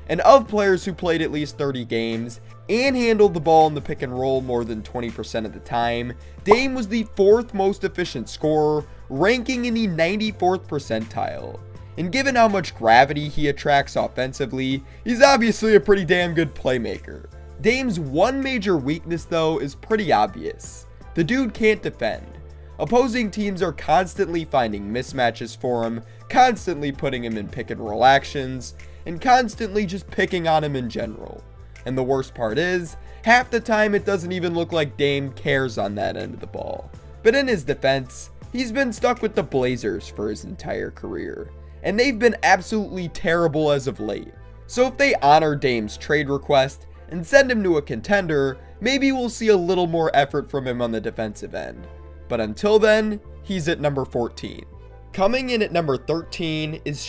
And of players who played at least 30 games and handled the ball in the pick and roll more than 20% of the time, Dame was the 4th most efficient scorer, ranking in the 94th percentile. And given how much gravity he attracts offensively, he's obviously a pretty damn good playmaker. Dame's one major weakness though is pretty obvious. The dude can't defend. Opposing teams are constantly finding mismatches for him, constantly putting him in pick and roll actions, and constantly just picking on him in general. And the worst part is, half the time it doesn't even look like Dame cares on that end of the ball. But in his defense, he's been stuck with the Blazers for his entire career, and they've been absolutely terrible as of late. So if they honor Dame's trade request and send him to a contender, maybe we'll see a little more effort from him on the defensive end. But until then, he's at number 14. Coming in at number 13 is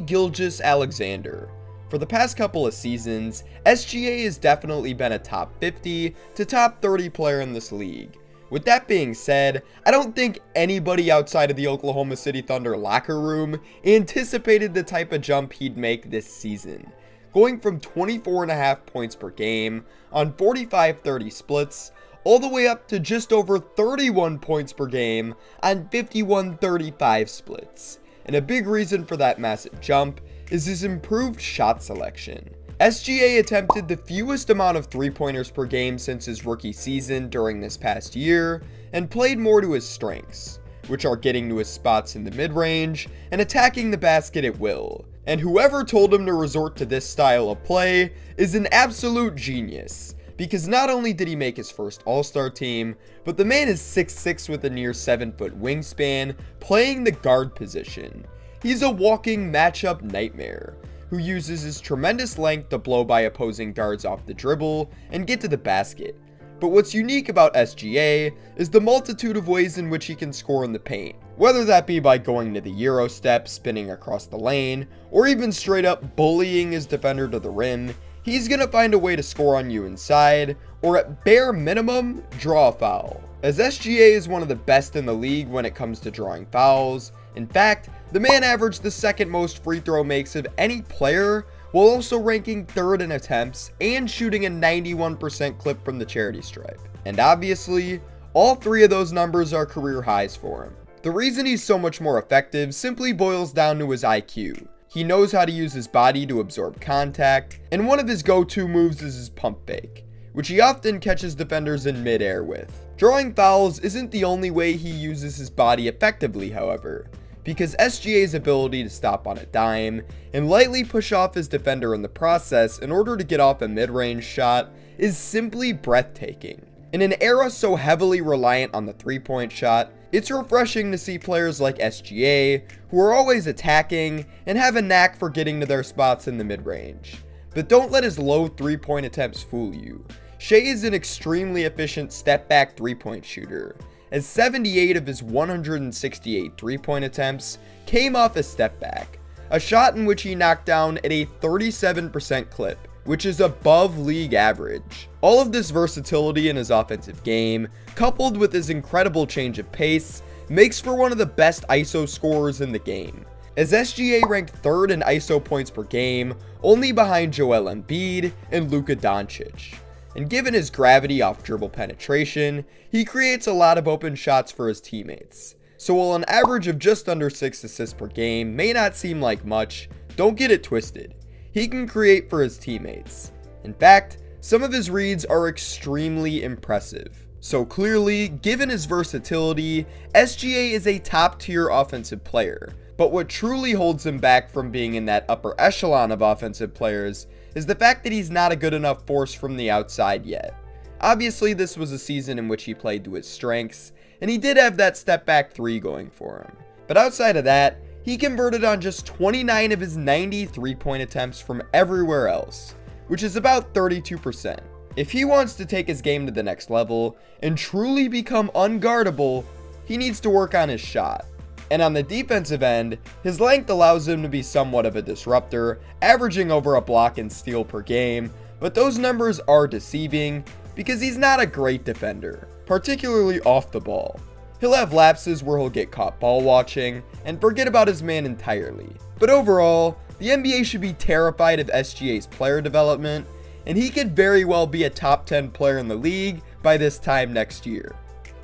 gilgeous-alexander. For the past couple of seasons, SGA has definitely been a top 50 to top 30 player in this league. With that being said, I don't think anybody outside of the Oklahoma City Thunder locker room anticipated the type of jump he'd make this season, going from 24.5 points per game on 45-30 splits all the way up to just over 31 points per game on 51-35 splits. And a big reason for that massive jump is his improved shot selection. SGA attempted the fewest amount of 3-pointers per game since his rookie season during this past year, and played more to his strengths, which are getting to his spots in the mid-range and attacking the basket at will. And whoever told him to resort to this style of play is an absolute genius, because not only did he make his first All-Star team, but the man is 6'6" with a near 7-foot wingspan, playing the guard position. He's a walking matchup nightmare, who uses his tremendous length to blow by opposing guards off the dribble and get to the basket. But what's unique about SGA is the multitude of ways in which he can score in the paint, whether that be by going to the Euro step, spinning across the lane, or even straight up bullying his defender to the rim. He's gonna find a way to score on you inside, or at bare minimum, draw a foul, as SGA is one of the best in the league when it comes to drawing fouls. In fact, the man averaged the 2nd most free throw makes of any player, while also ranking 3rd in attempts and shooting a 91% clip from the charity stripe. And obviously, all 3 of those numbers are career highs for him. The reason he's so much more effective simply boils down to his IQ. He knows how to use his body to absorb contact, and one of his go-to moves is his pump fake, which he often catches defenders in mid-air with. Drawing fouls isn't the only way he uses his body effectively, however, because SGA's ability to stop on a dime and lightly push off his defender in the process in order to get off a mid-range shot is simply breathtaking. In an era so heavily reliant on the 3-point shot, it's refreshing to see players like SGA, who are always attacking and have a knack for getting to their spots in the mid-range. But don't let his low 3-point attempts fool you. Shai is an extremely efficient step-back 3-point shooter, as 78 of his 168 3-point attempts came off a step back, a shot in which he knocked down at a 37% clip, which is above league average. All of this versatility in his offensive game, coupled with his incredible change of pace, makes for one of the best ISO scorers in the game, as SGA ranked 3rd in ISO points per game, only behind Joel Embiid and Luka Doncic. And given his gravity off dribble penetration, he creates a lot of open shots for his teammates. So while an average of just under 6 assists per game may not seem like much, don't get it twisted. He can create for his teammates. In fact, some of his reads are extremely impressive. So clearly, given his versatility, SGA is a top tier offensive player. But what truly holds him back from being in that upper echelon of offensive players is the fact that he's not a good enough force from the outside yet. Obviously, this was a season in which he played to his strengths, and he did have that step back 3 going for him. But outside of that, he converted on just 29 of his 90 3-point attempts from everywhere else, which is about 32%. If he wants to take his game to the next level and truly become unguardable, he needs to work on his shot. And on the defensive end, his length allows him to be somewhat of a disruptor, averaging over a block and steal per game, but those numbers are deceiving because he's not a great defender, particularly off the ball. He'll have lapses where he'll get caught ball watching and forget about his man entirely. But overall, the NBA should be terrified of SGA's player development, and he could very well be a top 10 player in the league by this time next year.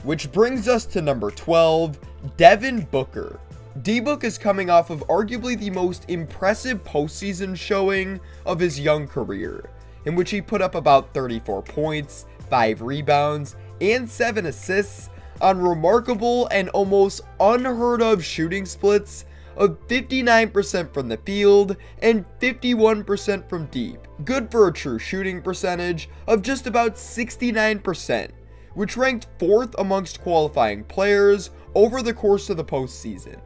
Which brings us to number 12, Devin Booker. D-Book is coming off of arguably the most impressive postseason showing of his young career, in which he put up about 34 points, 5 rebounds, and 7 assists on remarkable and almost unheard of shooting splits of 59% from the field and 51% from deep. Good for a true shooting percentage of just about 69%, which ranked 4th amongst qualifying players over the course of the postseason.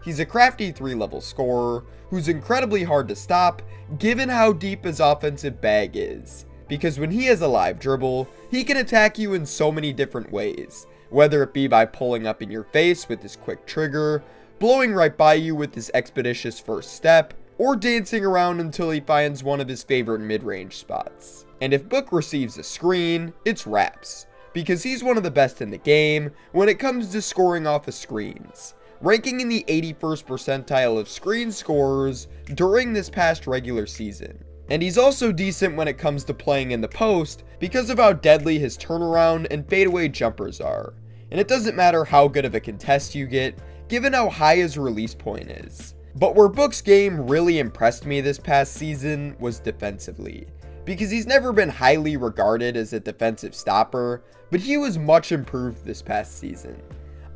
He's a crafty 3-level scorer who's incredibly hard to stop given how deep his offensive bag is, because when he has a live dribble, he can attack you in so many different ways, whether it be by pulling up in your face with his quick trigger, blowing right by you with his expeditious first step, or dancing around until he finds one of his favorite mid-range spots. And if Book receives a screen, it's wraps, because he's one of the best in the game when it comes to scoring off of screens, ranking in the 81st percentile of screen scorers during this past regular season. And he's also decent when it comes to playing in the post because of how deadly his turnaround and fadeaway jumpers are. And it doesn't matter how good of a contest you get, given how high his release point is. But where Book's game really impressed me this past season was defensively, because he's never been highly regarded as a defensive stopper, but he was much improved this past season.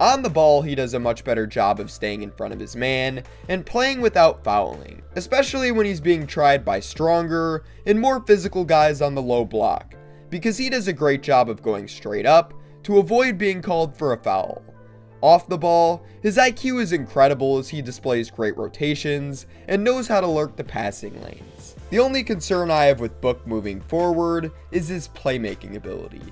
On the ball, he does a much better job of staying in front of his man and playing without fouling, especially when he's being tried by stronger and more physical guys on the low block, because he does a great job of going straight up to avoid being called for a foul. Off the ball, his IQ is incredible as he displays great rotations and knows how to lurk the passing lanes. The only concern I have with Book moving forward is his playmaking ability.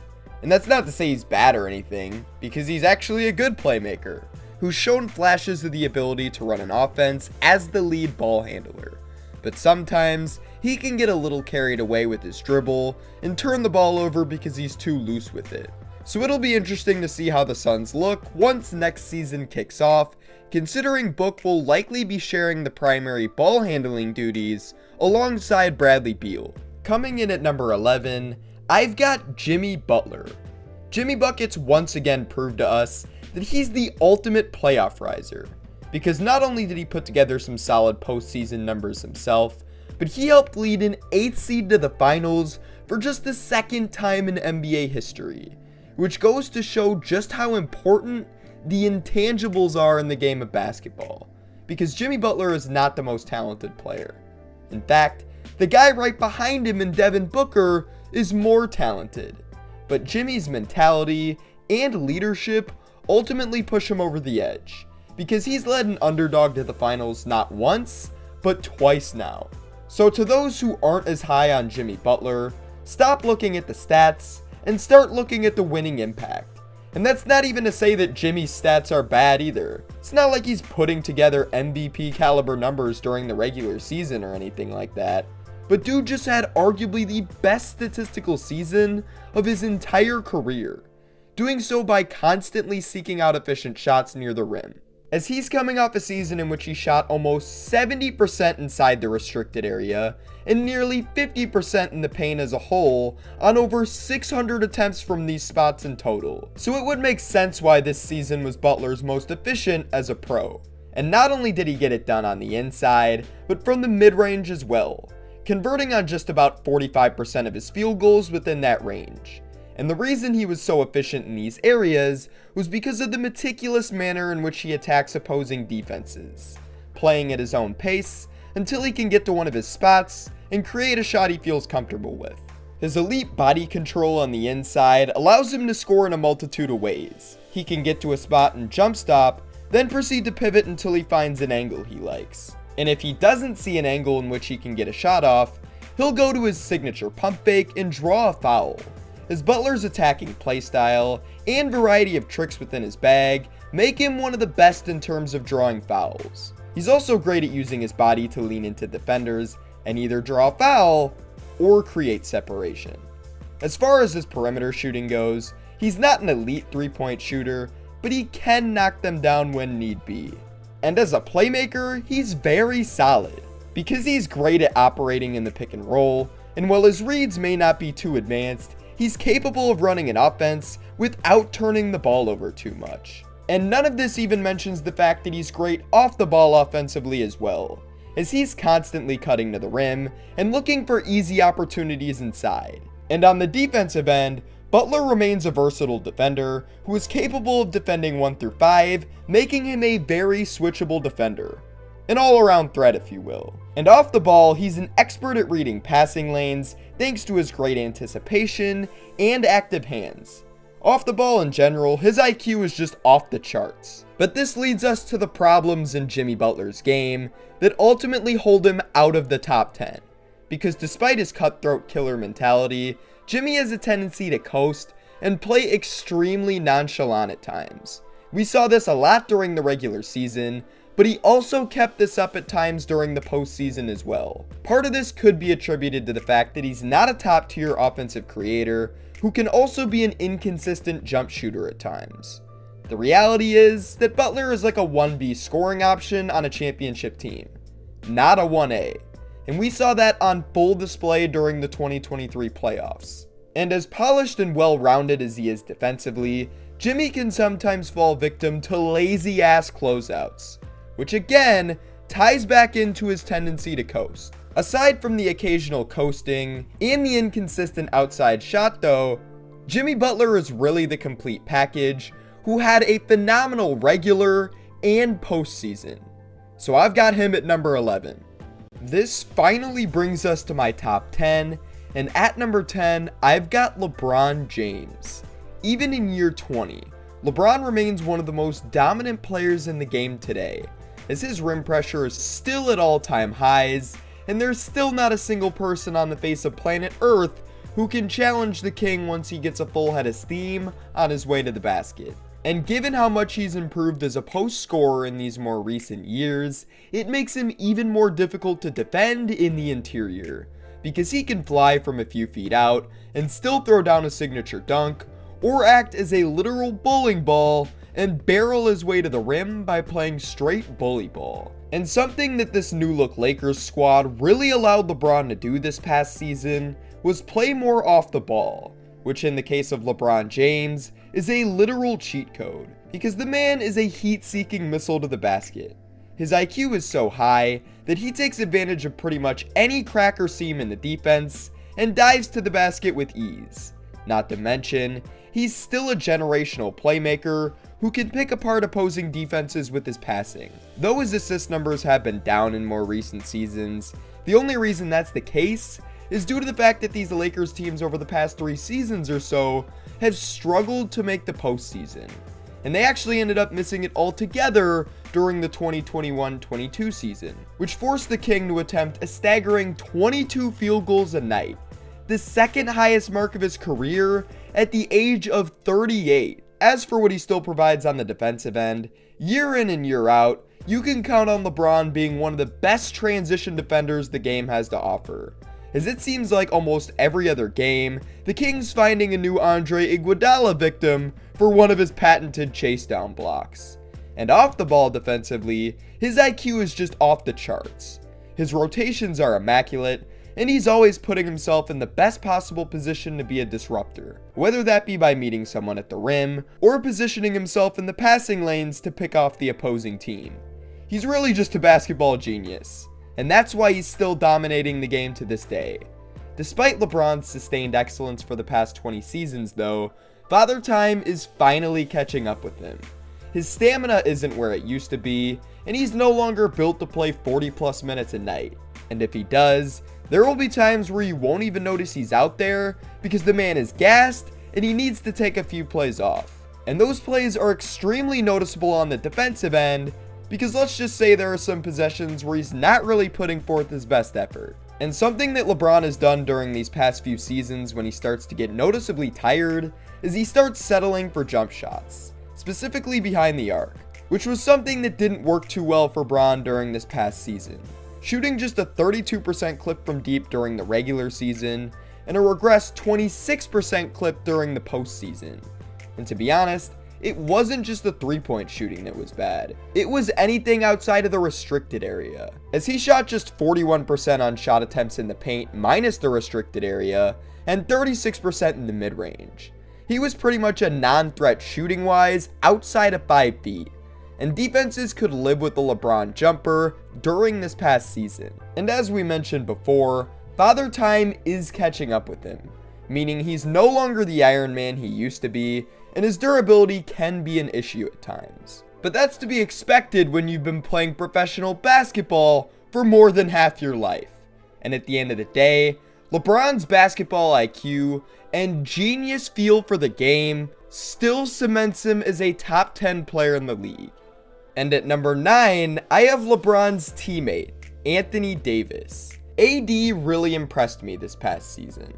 And that's not to say he's bad or anything, because he's actually a good playmaker, who's shown flashes of the ability to run an offense as the lead ball handler. But sometimes, he can get a little carried away with his dribble and turn the ball over because he's too loose with it. So it'll be interesting to see how the Suns look once next season kicks off, considering Book will likely be sharing the primary ball handling duties alongside Bradley Beal. Coming in at number 11, I've got Jimmy Butler. Jimmy Buckets once again proved to us that he's the ultimate playoff riser, because not only did he put together some solid postseason numbers himself, but he helped lead an 8th seed to the finals for just the 2nd time in NBA history, which goes to show just how important the intangibles are in the game of basketball, because Jimmy Butler is not the most talented player. In fact, the guy right behind him in Devin Booker is more talented, but Jimmy's mentality and leadership ultimately push him over the edge, because he's led an underdog to the finals not once, but twice now. So to those who aren't as high on Jimmy Butler, stop looking at the stats and start looking at the winning impact. And that's not even to say that Jimmy's stats are bad either. It's not like he's putting together MVP caliber numbers during the regular season or anything like that. But dude just had arguably the best statistical season of his entire career, doing so by constantly seeking out efficient shots near the rim, as he's coming off a season in which he shot almost 70% inside the restricted area and nearly 50% in the paint as a whole on over 600 attempts from these spots in total. So it would make sense why this season was Butler's most efficient as a pro. And not only did he get it done on the inside, but from the mid-range as well, converting on just about 45% of his field goals within that range. And the reason he was so efficient in these areas was because of the meticulous manner in which he attacks opposing defenses, playing at his own pace until he can get to one of his spots and create a shot he feels comfortable with. His elite body control on the inside allows him to score in a multitude of ways. He can get to a spot and jump stop, then proceed to pivot until he finds an angle he likes. And if he doesn't see an angle in which he can get a shot off, he'll go to his signature pump fake and draw a foul. His Butler's attacking playstyle and variety of tricks within his bag make him one of the best in terms of drawing fouls. He's also great at using his body to lean into defenders and either draw a foul or create separation. As far as his perimeter shooting goes, he's not an elite three-point shooter, but he can knock them down when need be. And as a playmaker, he's very solid, because he's great at operating in the pick and roll, and while his reads may not be too advanced, he's capable of running an offense without turning the ball over too much. And none of this even mentions the fact that he's great off the ball offensively as well, as he's constantly cutting to the rim and looking for easy opportunities inside. And on the defensive end, Butler remains a versatile defender who is capable of defending 1 through 5, making him a very switchable defender. An all-around threat, if you will. And off the ball, he's an expert at reading passing lanes thanks to his great anticipation and active hands. Off the ball in general, his IQ is just off the charts. But this leads us to the problems in Jimmy Butler's game that ultimately hold him out of the top 10. Because despite his cutthroat killer mentality, Jimmy has a tendency to coast and play extremely nonchalant at times. We saw this a lot during the regular season, but he also kept this up at times during the postseason as well. Part of this could be attributed to the fact that he's not a top tier offensive creator who can also be an inconsistent jump shooter at times. The reality is that Butler is like a 1B scoring option on a championship team, not a 1A. And we saw that on full display during the 2023 playoffs. And as polished and well-rounded as he is defensively, Jimmy can sometimes fall victim to lazy-ass closeouts, which again ties back into his tendency to coast. Aside from the occasional coasting and the inconsistent outside shot though, Jimmy Butler is really the complete package who had a phenomenal regular and postseason. So I've got him at number 11. This finally brings us to my top 10, and at number 10, I've got LeBron James. Even in year 20, LeBron remains one of the most dominant players in the game today, as his rim pressure is still at all-time highs, and there's still not a single person on the face of planet Earth who can challenge the king once he gets a full head of steam on his way to the basket. And given how much he's improved as a post scorer in these more recent years, it makes him even more difficult to defend in the interior, because he can fly from a few feet out and still throw down a signature dunk, or act as a literal bowling ball and barrel his way to the rim by playing straight bully ball. And something that this new look Lakers squad really allowed LeBron to do this past season was play more off the ball, which in the case of LeBron James is a literal cheat code, because the man is a heat-seeking missile to the basket. His IQ is so high that he takes advantage of pretty much any crack or seam in the defense and dives to the basket with ease. Not to mention, he's still a generational playmaker who can pick apart opposing defenses with his passing. Though his assist numbers have been down in more recent seasons, the only reason that's the case is due to the fact that these Lakers teams over the past 3 seasons or so have struggled to make the postseason, and they actually ended up missing it altogether during the 2021-22 season, which forced the King to attempt a staggering 22 field goals a night, the second highest mark of his career at the age of 38. As for what he still provides on the defensive end, year in and year out, you can count on LeBron being one of the best transition defenders the game has to offer, as it seems like almost every other game, the King's finding a new Andre Iguodala victim for one of his patented chase down blocks. And off the ball defensively, his IQ is just off the charts. His rotations are immaculate, and he's always putting himself in the best possible position to be a disruptor, whether that be by meeting someone at the rim, or positioning himself in the passing lanes to pick off the opposing team. He's really just a basketball genius, and that's why he's still dominating the game to this day. Despite LeBron's sustained excellence for the past 20 seasons though, Father Time is finally catching up with him. His stamina isn't where it used to be, and he's no longer built to play 40 plus minutes a night. And if he does, there will be times where you won't even notice he's out there because the man is gassed and he needs to take a few plays off. And those plays are extremely noticeable on the defensive end because let's just say there are some possessions where he's not really putting forth his best effort. And something that LeBron has done during these past few seasons when he starts to get noticeably tired is he starts settling for jump shots, specifically behind the arc, which was something that didn't work too well for Bron during this past season, shooting just a 32% clip from deep during the regular season and a regressed 26% clip during the postseason. And to be honest, it wasn't just the three-point shooting that was bad. It was anything outside of the restricted area, as he shot just 41% on shot attempts in the paint minus the restricted area and 36% in the mid-range. He was pretty much a non-threat shooting-wise outside of 5 feet, and defenses could live with the LeBron jumper during this past season. And as we mentioned before, Father Time is catching up with him, meaning he's no longer the Iron Man he used to be, and his durability can be an issue at times. But that's to be expected when you've been playing professional basketball for more than half your life. And at the end of the day, LeBron's basketball IQ and genius feel for the game still cements him as a top 10 player in the league. And at number 9, I have LeBron's teammate, Anthony Davis. AD really impressed me this past season.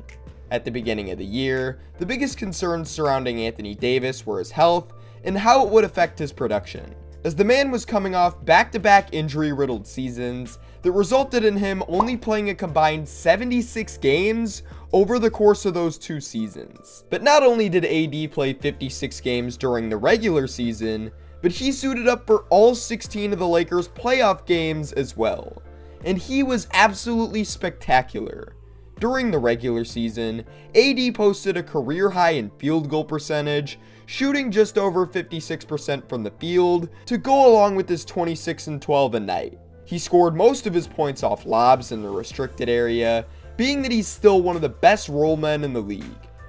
At the beginning of the year, the biggest concerns surrounding Anthony Davis were his health and how it would affect his production, as the man was coming off back-to-back injury-riddled seasons that resulted in him only playing a combined 76 games over the course of those 2 seasons. But not only did AD play 56 games during the regular season, but he suited up for all 16 of the Lakers' playoff games as well, and he was absolutely spectacular. During the regular season, AD posted a career high in field goal percentage, shooting just over 56% from the field to go along with his 26 and 12 a night. He scored most of his points off lobs in the restricted area, being that he's still one of the best roll men in the league.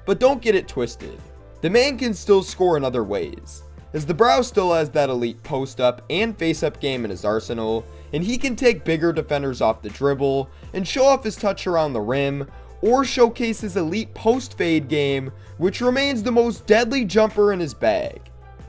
But don't get it twisted, the man can still score in other ways, as the Brow still has that elite post-up and face-up game in his arsenal, and he can take bigger defenders off the dribble and show off his touch around the rim, or showcase his elite post-fade game, which remains the most deadly jumper in his bag.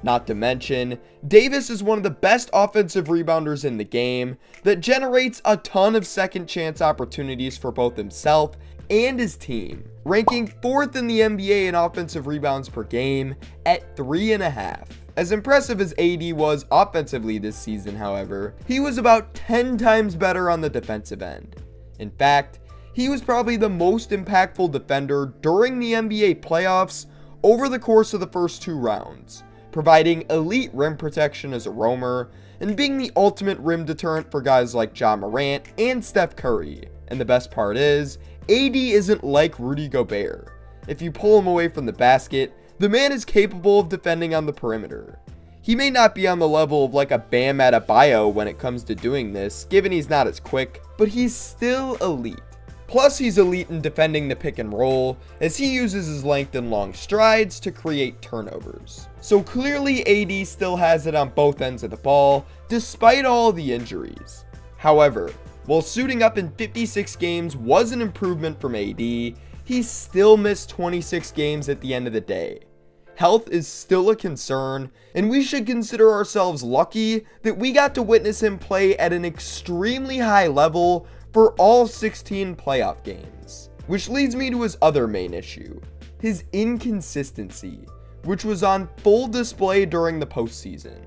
Not to mention, Davis is one of the best offensive rebounders in the game that generates a ton of second chance opportunities for both himself and his team, ranking 4th in the NBA in offensive rebounds per game at 3.5. As impressive as AD was offensively this season, however, he was about 10 times better on the defensive end. In fact, he was probably the most impactful defender during the NBA playoffs over the course of the first 2 rounds, providing elite rim protection as a roamer and being the ultimate rim deterrent for guys like Ja Morant and Steph Curry. And the best part is, AD isn't like Rudy Gobert. If you pull him away from the basket, the man is capable of defending on the perimeter. He may not be on the level of like a Bam Adebayo when it comes to doing this, given he's not as quick, but he's still elite. Plus, he's elite in defending the pick and roll, as he uses his length and long strides to create turnovers. So clearly AD still has it on both ends of the ball, despite all the injuries. However, while suiting up in 56 games was an improvement from AD, he still missed 26 games at the end of the day. Health is still a concern, and we should consider ourselves lucky that we got to witness him play at an extremely high level for all 16 playoff games. Which leads me to his other main issue, his inconsistency, which was on full display during the postseason.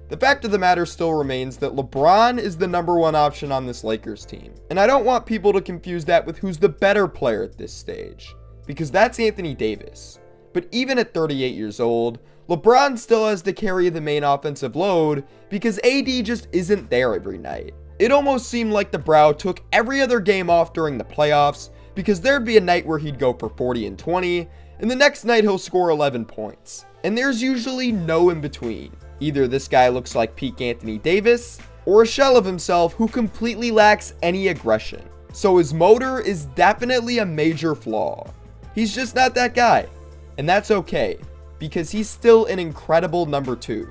The fact of the matter still remains that LeBron is the number 1 option on this Lakers team, and I don't want people to confuse that with who's the better player at this stage, because that's Anthony Davis. But even at 38 years old, LeBron still has to carry the main offensive load because AD just isn't there every night. It almost seemed like the Brow took every other game off during the playoffs because there'd be a night where he'd go for 40 and 20, and the next night he'll score 11 points. And there's usually no in between. Either this guy looks like peak Anthony Davis, or a shell of himself who completely lacks any aggression. so his motor is definitely a major flaw. He's just not that guy, and that's okay, because he's still an incredible number 2.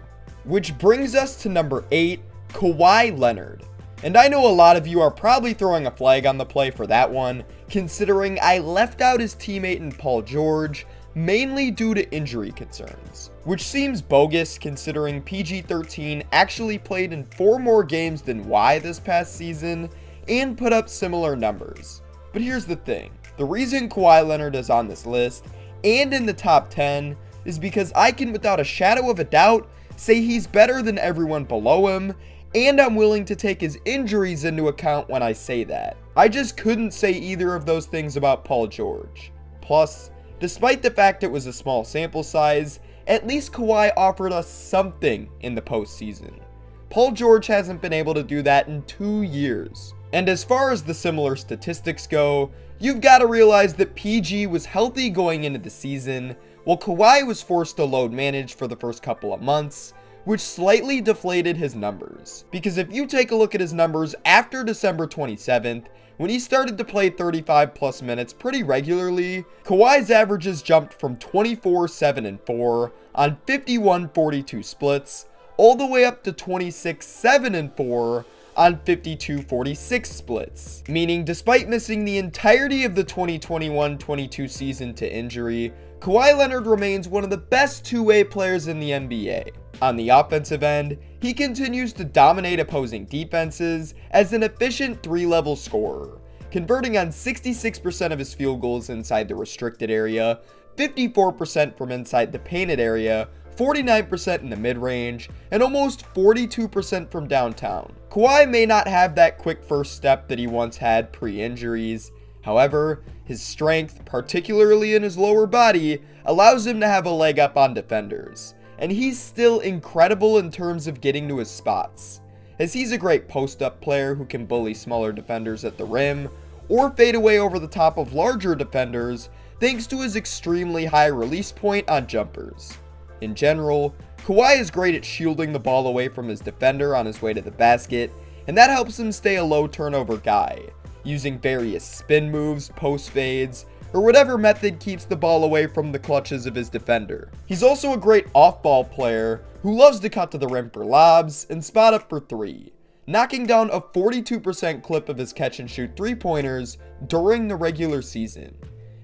Which brings us to number 8, Kawhi Leonard. And I know a lot of you are probably throwing a flag on the play for that one, considering I left out his teammate in Paul George, mainly due to injury concerns. Which seems bogus considering PG-13 actually played in 4 more games than Y this past season, and put up similar numbers. But here's the thing, the reason Kawhi Leonard is on this list, and in the top 10, is because I can without a shadow of a doubt say he's better than everyone below him, and I'm willing to take his injuries into account when I say that. I just couldn't say either of those things about Paul George. Plus, despite the fact it was a small sample size, at least Kawhi offered us something in the postseason. Paul George hasn't been able to do that in 2 years. And as far as the similar statistics go, you've got to realize that PG was healthy going into the season, while Kawhi was forced to load manage for the first couple of months, which slightly deflated his numbers. Because if you take a look at his numbers after December 27th, when he started to play 35 plus minutes pretty regularly, Kawhi's averages jumped from 24, 7, and 4 on 51, 42 splits, all the way up to 26, 7, and 4 on 52, 46 splits. Meaning, despite missing the entirety of the 2021-22 season to injury, Kawhi Leonard remains one of the best two-way players in the NBA. On the offensive end, he continues to dominate opposing defenses as an efficient 3-level scorer, converting on 66% of his field goals inside the restricted area, 54% from inside the painted area, 49% in the mid-range, and almost 42% from downtown. Kawhi may not have that quick first step that he once had pre-injuries. However, his strength, particularly in his lower body, allows him to have a leg up on defenders. And he's still incredible in terms of getting to his spots, as he's a great post-up player who can bully smaller defenders at the rim, or fade away over the top of larger defenders thanks to his extremely high release point on jumpers. In general, Kawhi is great at shielding the ball away from his defender on his way to the basket, and that helps him stay a low turnover guy, using various spin moves, post fades, or whatever method keeps the ball away from the clutches of his defender. He's also a great off-ball player who loves to cut to the rim for lobs and spot up for 3, knocking down a 42% clip of his catch-and-shoot 3-pointers during the regular season.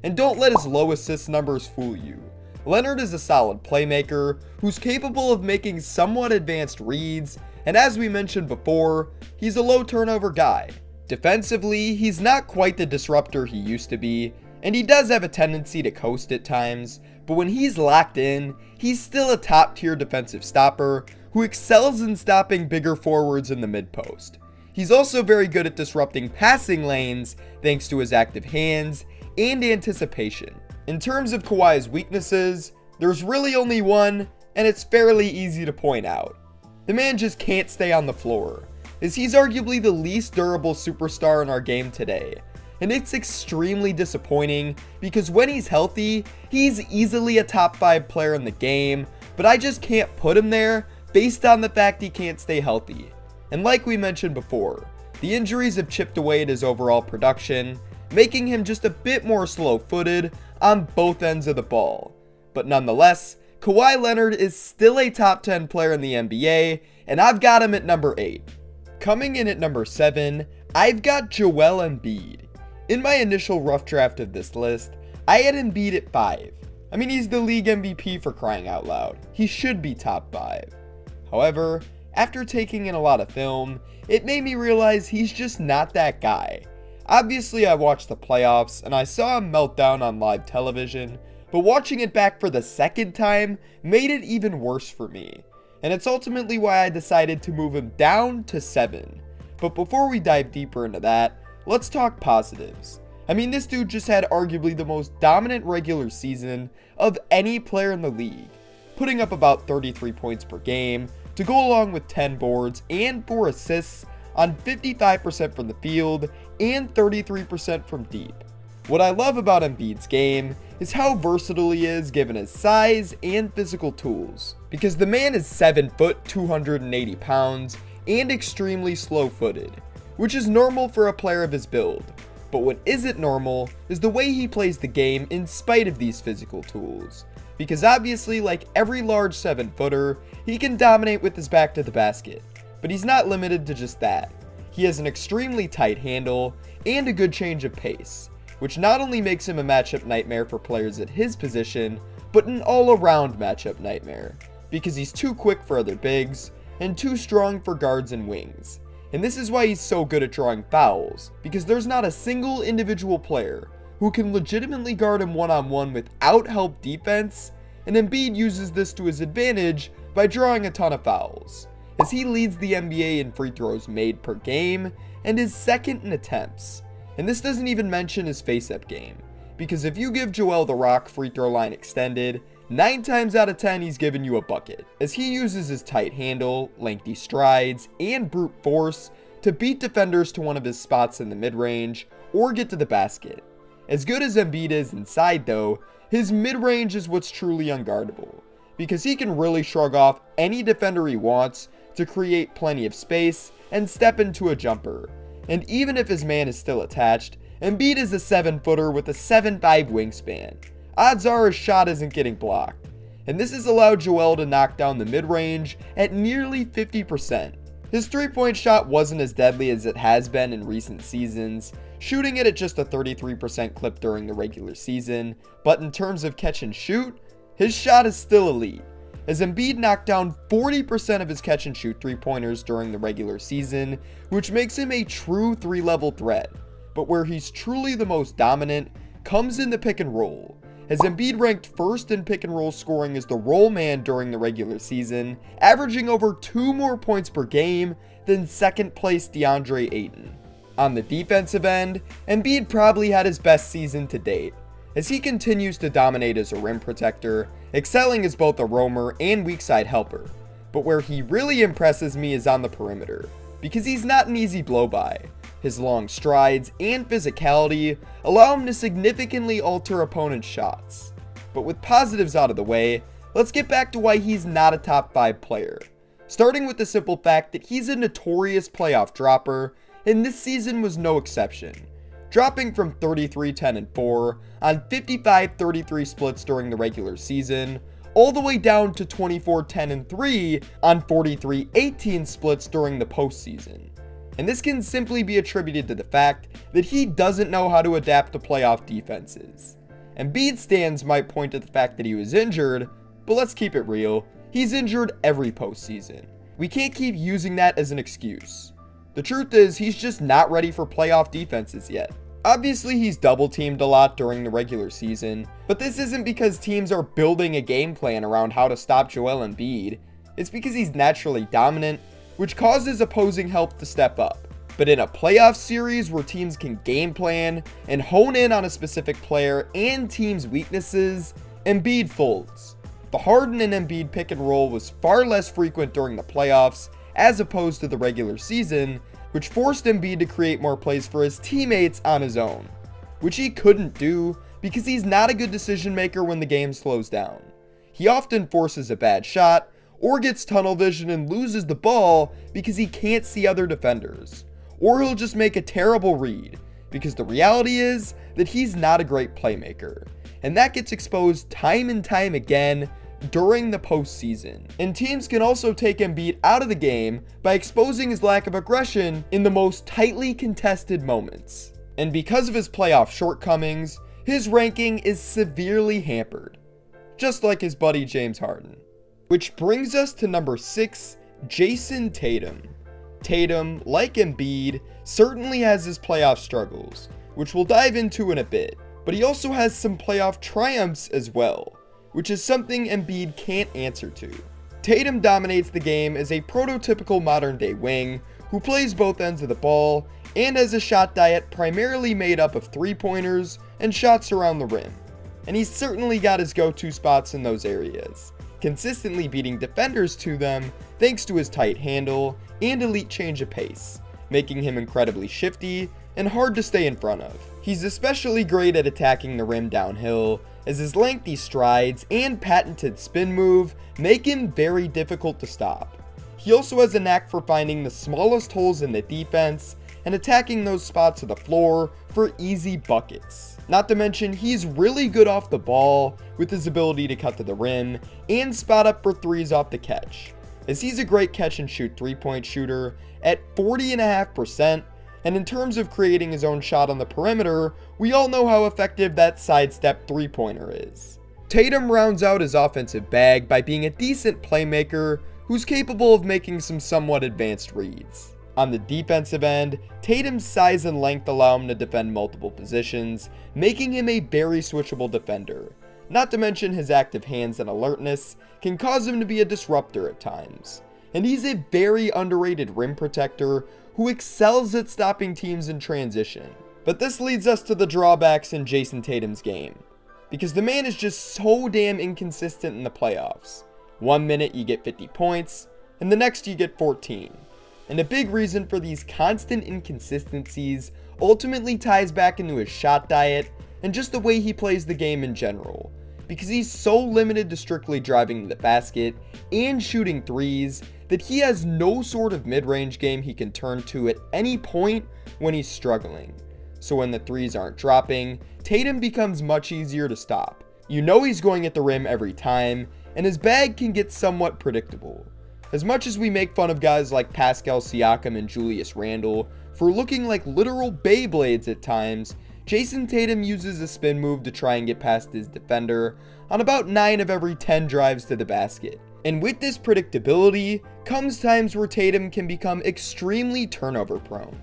And don't let his low assist numbers fool you. Leonard is a solid playmaker who's capable of making somewhat advanced reads, and as we mentioned before, he's a low turnover guy. Defensively, he's not quite the disruptor he used to be, and he does have a tendency to coast at times, but when he's locked in, he's still a top tier defensive stopper who excels in stopping bigger forwards in the mid-post. He's also very good at disrupting passing lanes thanks to his active hands and anticipation. In terms of Kawhi's weaknesses, there's really only one, and it's fairly easy to point out. The man just can't stay on the floor, as he's arguably the least durable superstar in our game today. And it's extremely disappointing because when he's healthy, he's easily a top 5 player in the game, but I just can't put him there based on the fact he can't stay healthy. And like we mentioned before, the injuries have chipped away at his overall production, making him just a bit more slow-footed on both ends of the ball. But nonetheless, Kawhi Leonard is still a top 10 player in the NBA, and I've got him at number 8. Coming in at number 7, I've got Joel Embiid. In my initial rough draft of this list, I had Embiid at 5. I mean, he's the league MVP for crying out loud. He should be top 5. However, after taking in a lot of film, it made me realize he's just not that guy. Obviously, I watched the playoffs and I saw him melt down on live television, but watching it back for the second time made it even worse for me. And it's ultimately why I decided to move him down to 7. But before we dive deeper into that, let's talk positives. I mean, this dude just had arguably the most dominant regular season of any player in the league, putting up about 33 points per game to go along with 10 boards and 4 assists on 55% from the field and 33% from deep. What I love about Embiid's game is how versatile he is given his size and physical tools, because the man is 7 foot, 280 pounds, and extremely slow-footed, which is normal for a player of his build. But what isn't normal is the way he plays the game in spite of these physical tools. Because obviously, like every large 7-footer, he can dominate with his back to the basket. But he's not limited to just that. He has an extremely tight handle and a good change of pace, which not only makes him a matchup nightmare for players at his position, but an all-around matchup nightmare, because he's too quick for other bigs, and too strong for guards and wings. And this is why he's so good at drawing fouls, because there's not a single individual player who can legitimately guard him one-on-one without help defense, and Embiid uses this to his advantage by drawing a ton of fouls, as he leads the NBA in free throws made per game, and is second in attempts. And this doesn't even mention his face-up game, because if you give Joel the Rock free throw line extended, 9 times out of 10 he's giving you a bucket, as he uses his tight handle, lengthy strides, and brute force to beat defenders to one of his spots in the mid-range, or get to the basket. As good as Embiid is inside though, his mid-range is what's truly unguardable, because he can really shrug off any defender he wants to create plenty of space and step into a jumper. And even if his man is still attached, Embiid is a 7-footer with a 7'5" wingspan. Odds are his shot isn't getting blocked. And this has allowed Joel to knock down the mid-range at nearly 50%. His 3-point shot wasn't as deadly as it has been in recent seasons, shooting it at just a 33% clip during the regular season, but in terms of catch and shoot, his shot is still elite, as Embiid knocked down 40% of his catch and shoot 3-pointers during the regular season, which makes him a true 3-level threat. But where he's truly the most dominant comes in the pick and roll, as Embiid ranked first in pick and roll scoring as the roll man during the regular season, averaging over 2 more points per game than second place DeAndre Ayton. On the defensive end, Embiid probably had his best season to date, as he continues to dominate as a rim protector, excelling as both a roamer and weak side helper. But where he really impresses me is on the perimeter, because he's not an easy blow-by. His long strides and physicality allow him to significantly alter opponents' shots. But with positives out of the way, let's get back to why he's not a top 5 player. Starting with the simple fact that he's a notorious playoff dropper, and this season was no exception, dropping from 33-10-4 on 55-33 splits during the regular season, all the way down to 24-10-3 on 43-18 splits during the postseason. And this can simply be attributed to the fact that he doesn't know how to adapt to playoff defenses. Embiid stands might point to the fact that he was injured, but let's keep it real, he's injured every postseason. We can't keep using that as an excuse. The truth is, he's just not ready for playoff defenses yet. Obviously, he's double teamed a lot during the regular season, but this isn't because teams are building a game plan around how to stop Joel Embiid. It's because he's naturally dominant, which causes opposing help to step up. But in a playoff series where teams can game plan and hone in on a specific player and team's weaknesses, Embiid folds. The Harden and Embiid pick and roll was far less frequent during the playoffs as opposed to the regular season, which forced Embiid to create more plays for his teammates on his own, which he couldn't do because he's not a good decision maker when the game slows down. He often forces a bad shot, or gets tunnel vision and loses the ball because he can't see other defenders, or he'll just make a terrible read, because the reality is that he's not a great playmaker, and that gets exposed time and time again during the postseason. And teams can also take Embiid out of the game by exposing his lack of aggression in the most tightly contested moments. And because of his playoff shortcomings, his ranking is severely hampered, just like his buddy James Harden. Which brings us to number 6, Jason Tatum. Tatum, like Embiid, certainly has his playoff struggles, which we'll dive into in a bit, but he also has some playoff triumphs as well, which is something Embiid can't answer to. Tatum dominates the game as a prototypical modern-day wing who plays both ends of the ball and has a shot diet primarily made up of 3-pointers and shots around the rim. And he's certainly got his go-to spots in those areas, consistently beating defenders to them thanks to his tight handle and elite change of pace, making him incredibly shifty and hard to stay in front of. He's especially great at attacking the rim downhill, as his lengthy strides and patented spin move make him very difficult to stop. He also has a knack for finding the smallest holes in the defense and attacking those spots of the floor for easy buckets. Not to mention, he's really good off the ball with his ability to cut to the rim and spot up for threes off the catch, as he's a great catch and shoot 3-point shooter at 40.5%, and in terms of creating his own shot on the perimeter, we all know how effective that sidestep 3-pointer is. Tatum rounds out his offensive bag by being a decent playmaker who's capable of making some somewhat advanced reads. On the defensive end, Tatum's size and length allow him to defend multiple positions, making him a very switchable defender. Not to mention his active hands and alertness can cause him to be a disruptor at times. And he's a very underrated rim protector who excels at stopping teams in transition. But this leads us to the drawbacks in Jason Tatum's game, because the man is just so damn inconsistent in the playoffs. 1 minute you get 50 points, and the next you get 14. And a big reason for these constant inconsistencies ultimately ties back into his shot diet and just the way he plays the game in general, because he's so limited to strictly driving to the basket and shooting threes that he has no sort of mid-range game he can turn to at any point when he's struggling. So when the threes aren't dropping, Tatum becomes much easier to stop. You know he's going at the rim every time, and his bag can get somewhat predictable. As much as we make fun of guys like Pascal Siakam and Julius Randle for looking like literal Beyblades at times, Jason Tatum uses a spin move to try and get past his defender on about 9 of every 10 drives to the basket. And with this predictability comes times where Tatum can become extremely turnover prone,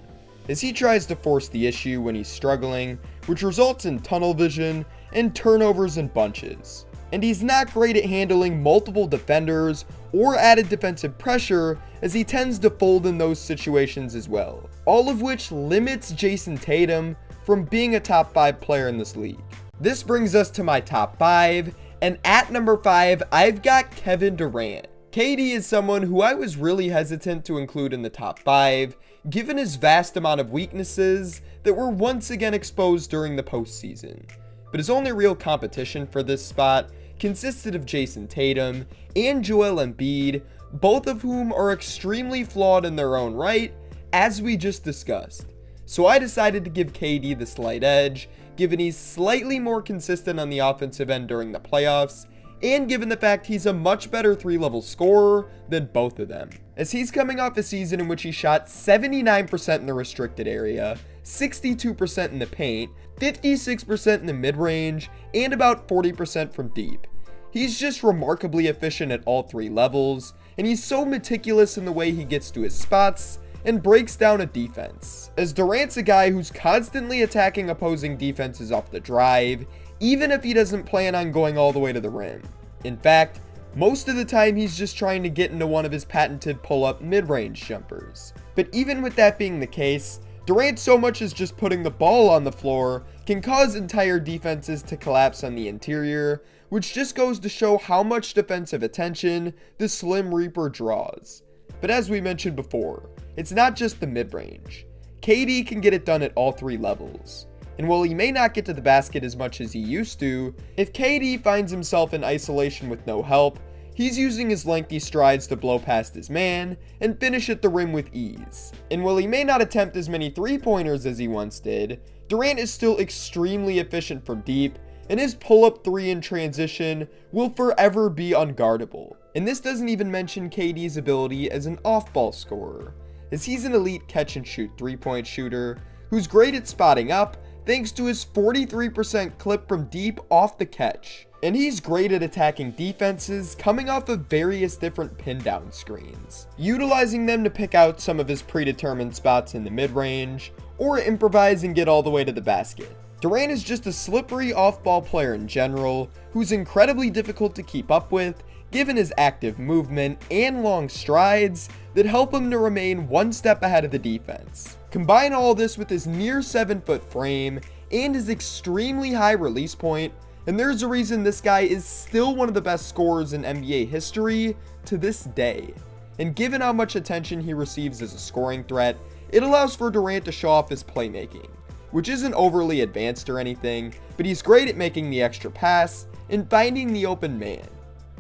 as he tries to force the issue when he's struggling, which results in tunnel vision and turnovers in bunches. And he's not great at handling multiple defenders or added defensive pressure, as he tends to fold in those situations as well. All of which limits Jason Tatum from being a top 5 player in this league. This brings us to my top 5, and at number 5, I've got Kevin Durant. KD is someone who I was really hesitant to include in the top 5, given his vast amount of weaknesses that were once again exposed during the postseason. But his only real competition for this spot consisted of Jason Tatum and Joel Embiid, both of whom are extremely flawed in their own right, as we just discussed. So I decided to give KD the slight edge, given he's slightly more consistent on the offensive end during the playoffs, and given the fact he's a much better 3-level scorer than both of them, as he's coming off a season in which he shot 79% in the restricted area, 62% in the paint, 56% in the mid-range, and about 40% from deep. He's just remarkably efficient at all 3 levels, and he's so meticulous in the way he gets to his spots and breaks down a defense, as Durant's a guy who's constantly attacking opposing defenses off the drive, even if he doesn't plan on going all the way to the rim. In fact, most of the time he's just trying to get into one of his patented pull-up mid-range jumpers. But even with that being the case, Durant so much as just putting the ball on the floor can cause entire defenses to collapse on the interior, which just goes to show how much defensive attention the Slim Reaper draws. But as we mentioned before, it's not just the mid-range. KD can get it done at all 3 levels. And while he may not get to the basket as much as he used to, if KD finds himself in isolation with no help, he's using his lengthy strides to blow past his man and finish at the rim with ease. And while he may not attempt as many 3-pointers as he once did, Durant is still extremely efficient from deep, and his pull-up 3 in transition will forever be unguardable. And this doesn't even mention KD's ability as an off-ball scorer, as he's an elite catch-and-shoot 3-point shooter who's great at spotting up thanks to his 43% clip from deep off the catch. And he's great at attacking defenses coming off of various different pin down screens, utilizing them to pick out some of his predetermined spots in the mid-range, or improvise and get all the way to the basket. Durant is just a slippery off-ball player in general, who's incredibly difficult to keep up with, given his active movement and long strides that help him to remain one step ahead of the defense. Combine all this with his near 7-foot frame and his extremely high release point, and there's a reason this guy is still one of the best scorers in NBA history to this day. And given how much attention he receives as a scoring threat, it allows for Durant to show off his playmaking, which isn't overly advanced or anything, but he's great at making the extra pass and finding the open man.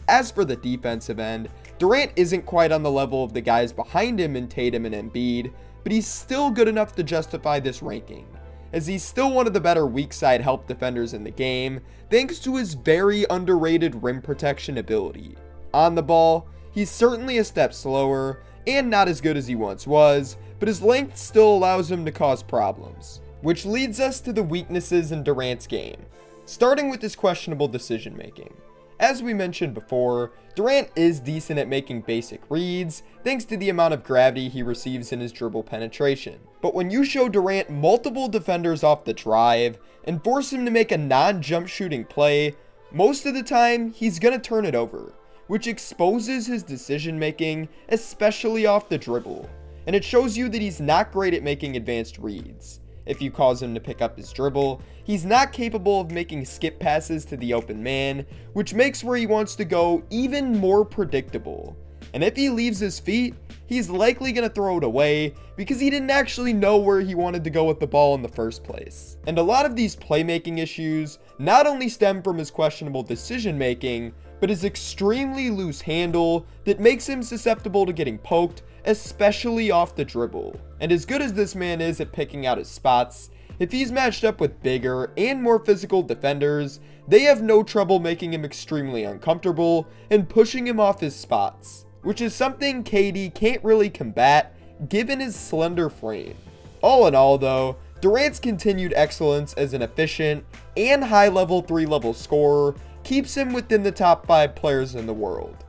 As for the defensive end, Durant isn't quite on the level of the guys behind him in Tatum and Embiid, but he's still good enough to justify this ranking, as he's still one of the better weak side help defenders in the game, thanks to his very underrated rim protection ability. On the ball, he's certainly a step slower, and not as good as he once was, but his length still allows him to cause problems. Which leads us to the weaknesses in Durant's game, starting with his questionable decision making. As we mentioned before, Durant is decent at making basic reads, thanks to the amount of gravity he receives in his dribble penetration. But when you show Durant multiple defenders off the drive, and force him to make a non-jump shooting play, most of the time, he's gonna turn it over, which exposes his decision making, especially off the dribble. And it shows you that he's not great at making advanced reads. If you cause him to pick up his dribble, he's not capable of making skip passes to the open man, which makes where he wants to go even more predictable. And if he leaves his feet, he's likely going to throw it away because he didn't actually know where he wanted to go with the ball in the first place. And a lot of these playmaking issues not only stem from his questionable decision making, but his extremely loose handle that makes him susceptible to getting poked, especially off the dribble. And as good as this man is at picking out his spots, if he's matched up with bigger and more physical defenders, they have no trouble making him extremely uncomfortable and pushing him off his spots, which is something KD can't really combat given his slender frame. All in all though, Durant's continued excellence as an efficient and high-level 3-level scorer keeps him within the top 5 players in the world.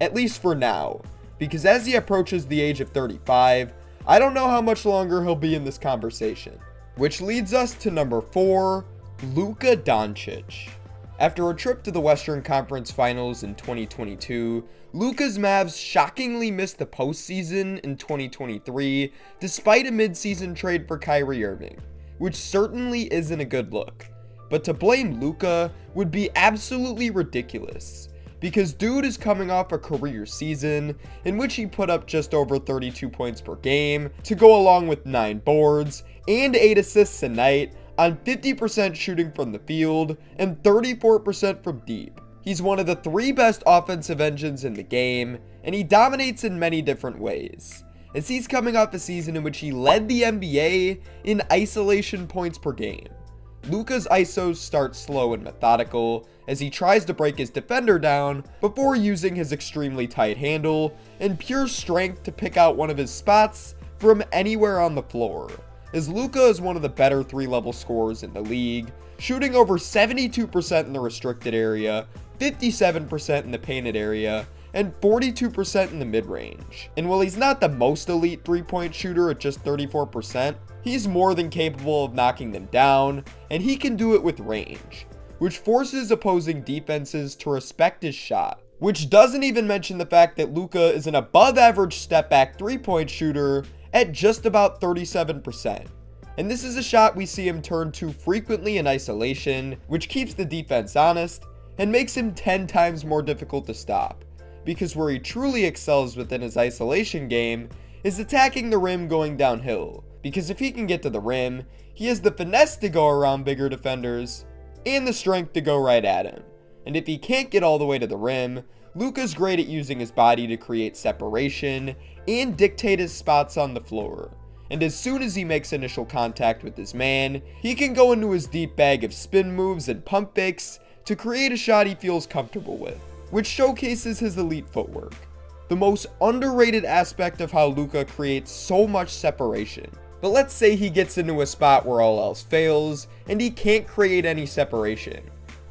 At least for now, because as he approaches the age of 35, I don't know how much longer he'll be in this conversation. Which leads us to number 4, Luka Doncic. After a trip to the Western Conference Finals in 2022, Luka's Mavs shockingly missed the postseason in 2023 despite a midseason trade for Kyrie Irving, which certainly isn't a good look. But to blame Luka would be absolutely ridiculous, because dude is coming off a career season in which he put up just over 32 points per game to go along with 9 boards and 8 assists a night on 50% shooting from the field and 34% from deep. He's one of the 3 best offensive engines in the game, and he dominates in many different ways, as he's coming off a season in which he led the NBA in isolation points per game. Luka's ISOs start slow and methodical as he tries to break his defender down before using his extremely tight handle and pure strength to pick out one of his spots from anywhere on the floor, as Luka is one of the better 3-level scorers in the league, shooting over 72% in the restricted area, 57% in the painted area, and 42% in the mid-range. And while he's not the most elite 3-point shooter at just 34%, he's more than capable of knocking them down, and he can do it with range, which forces opposing defenses to respect his shot. Which doesn't even mention the fact that Luka is an above-average step-back 3-point shooter at just about 37%. And this is a shot we see him turn to frequently in isolation, which keeps the defense honest and makes him 10 times more difficult to stop, because where he truly excels within his isolation game is attacking the rim going downhill, because if he can get to the rim, he has the finesse to go around bigger defenders and the strength to go right at him. And if he can't get all the way to the rim, Luka's great at using his body to create separation and dictate his spots on the floor. And as soon as he makes initial contact with his man, he can go into his deep bag of spin moves and pump fakes to create a shot he feels comfortable with, which showcases his elite footwork, the most underrated aspect of how Luka creates so much separation. But let's say he gets into a spot where all else fails and he can't create any separation.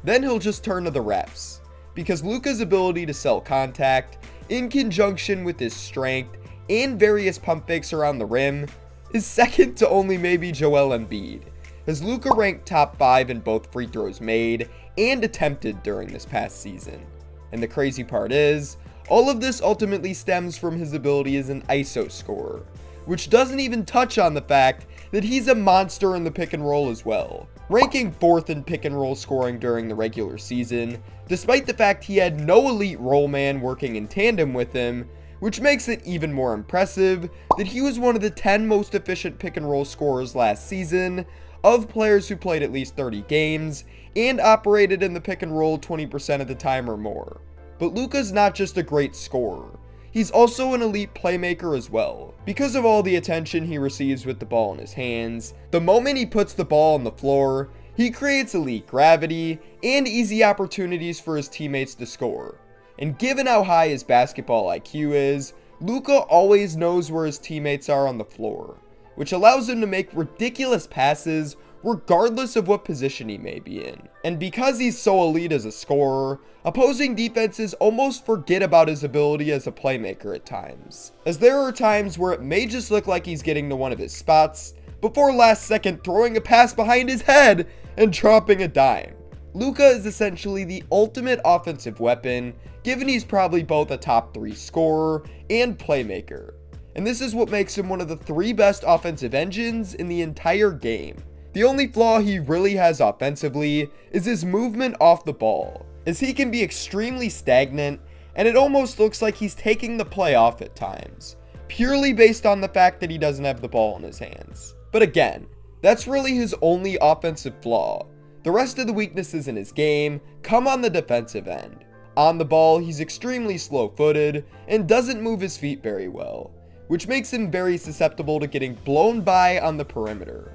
Then he'll just turn to the refs, because Luka's ability to sell contact, in conjunction with his strength and various pump fakes around the rim, is second to only maybe Joel Embiid, as Luka ranked top 5 in both free throws made and attempted during this past season. And the crazy part is, all of this ultimately stems from his ability as an ISO scorer, which doesn't even touch on the fact that he's a monster in the pick and roll as well, ranking 4th in pick and roll scoring during the regular season, despite the fact he had no elite roll man working in tandem with him, which makes it even more impressive that he was one of the 10 most efficient pick and roll scorers last season of players who played at least 30 games and operated in the pick and roll 20% of the time or more. But Luka's not just a great scorer, he's also an elite playmaker as well. Because of all the attention he receives with the ball in his hands, the moment he puts the ball on the floor, he creates elite gravity and easy opportunities for his teammates to score. And given how high his basketball IQ is, Luka always knows where his teammates are on the floor, which allows him to make ridiculous passes regardless of what position he may be in. And because he's so elite as a scorer, opposing defenses almost forget about his ability as a playmaker at times, as there are times where it may just look like he's getting to one of his spots before last second throwing a pass behind his head and dropping a dime. Luka is essentially the ultimate offensive weapon, given he's probably both a top 3 scorer and playmaker. And this is what makes him one of the 3 best offensive engines in the entire game. The only flaw he really has offensively is his movement off the ball, as he can be extremely stagnant and it almost looks like he's taking the play off at times, purely based on the fact that he doesn't have the ball in his hands. But again, that's really his only offensive flaw. The rest of the weaknesses in his game come on the defensive end. On the ball, he's extremely slow-footed and doesn't move his feet very well, which makes him very susceptible to getting blown by on the perimeter.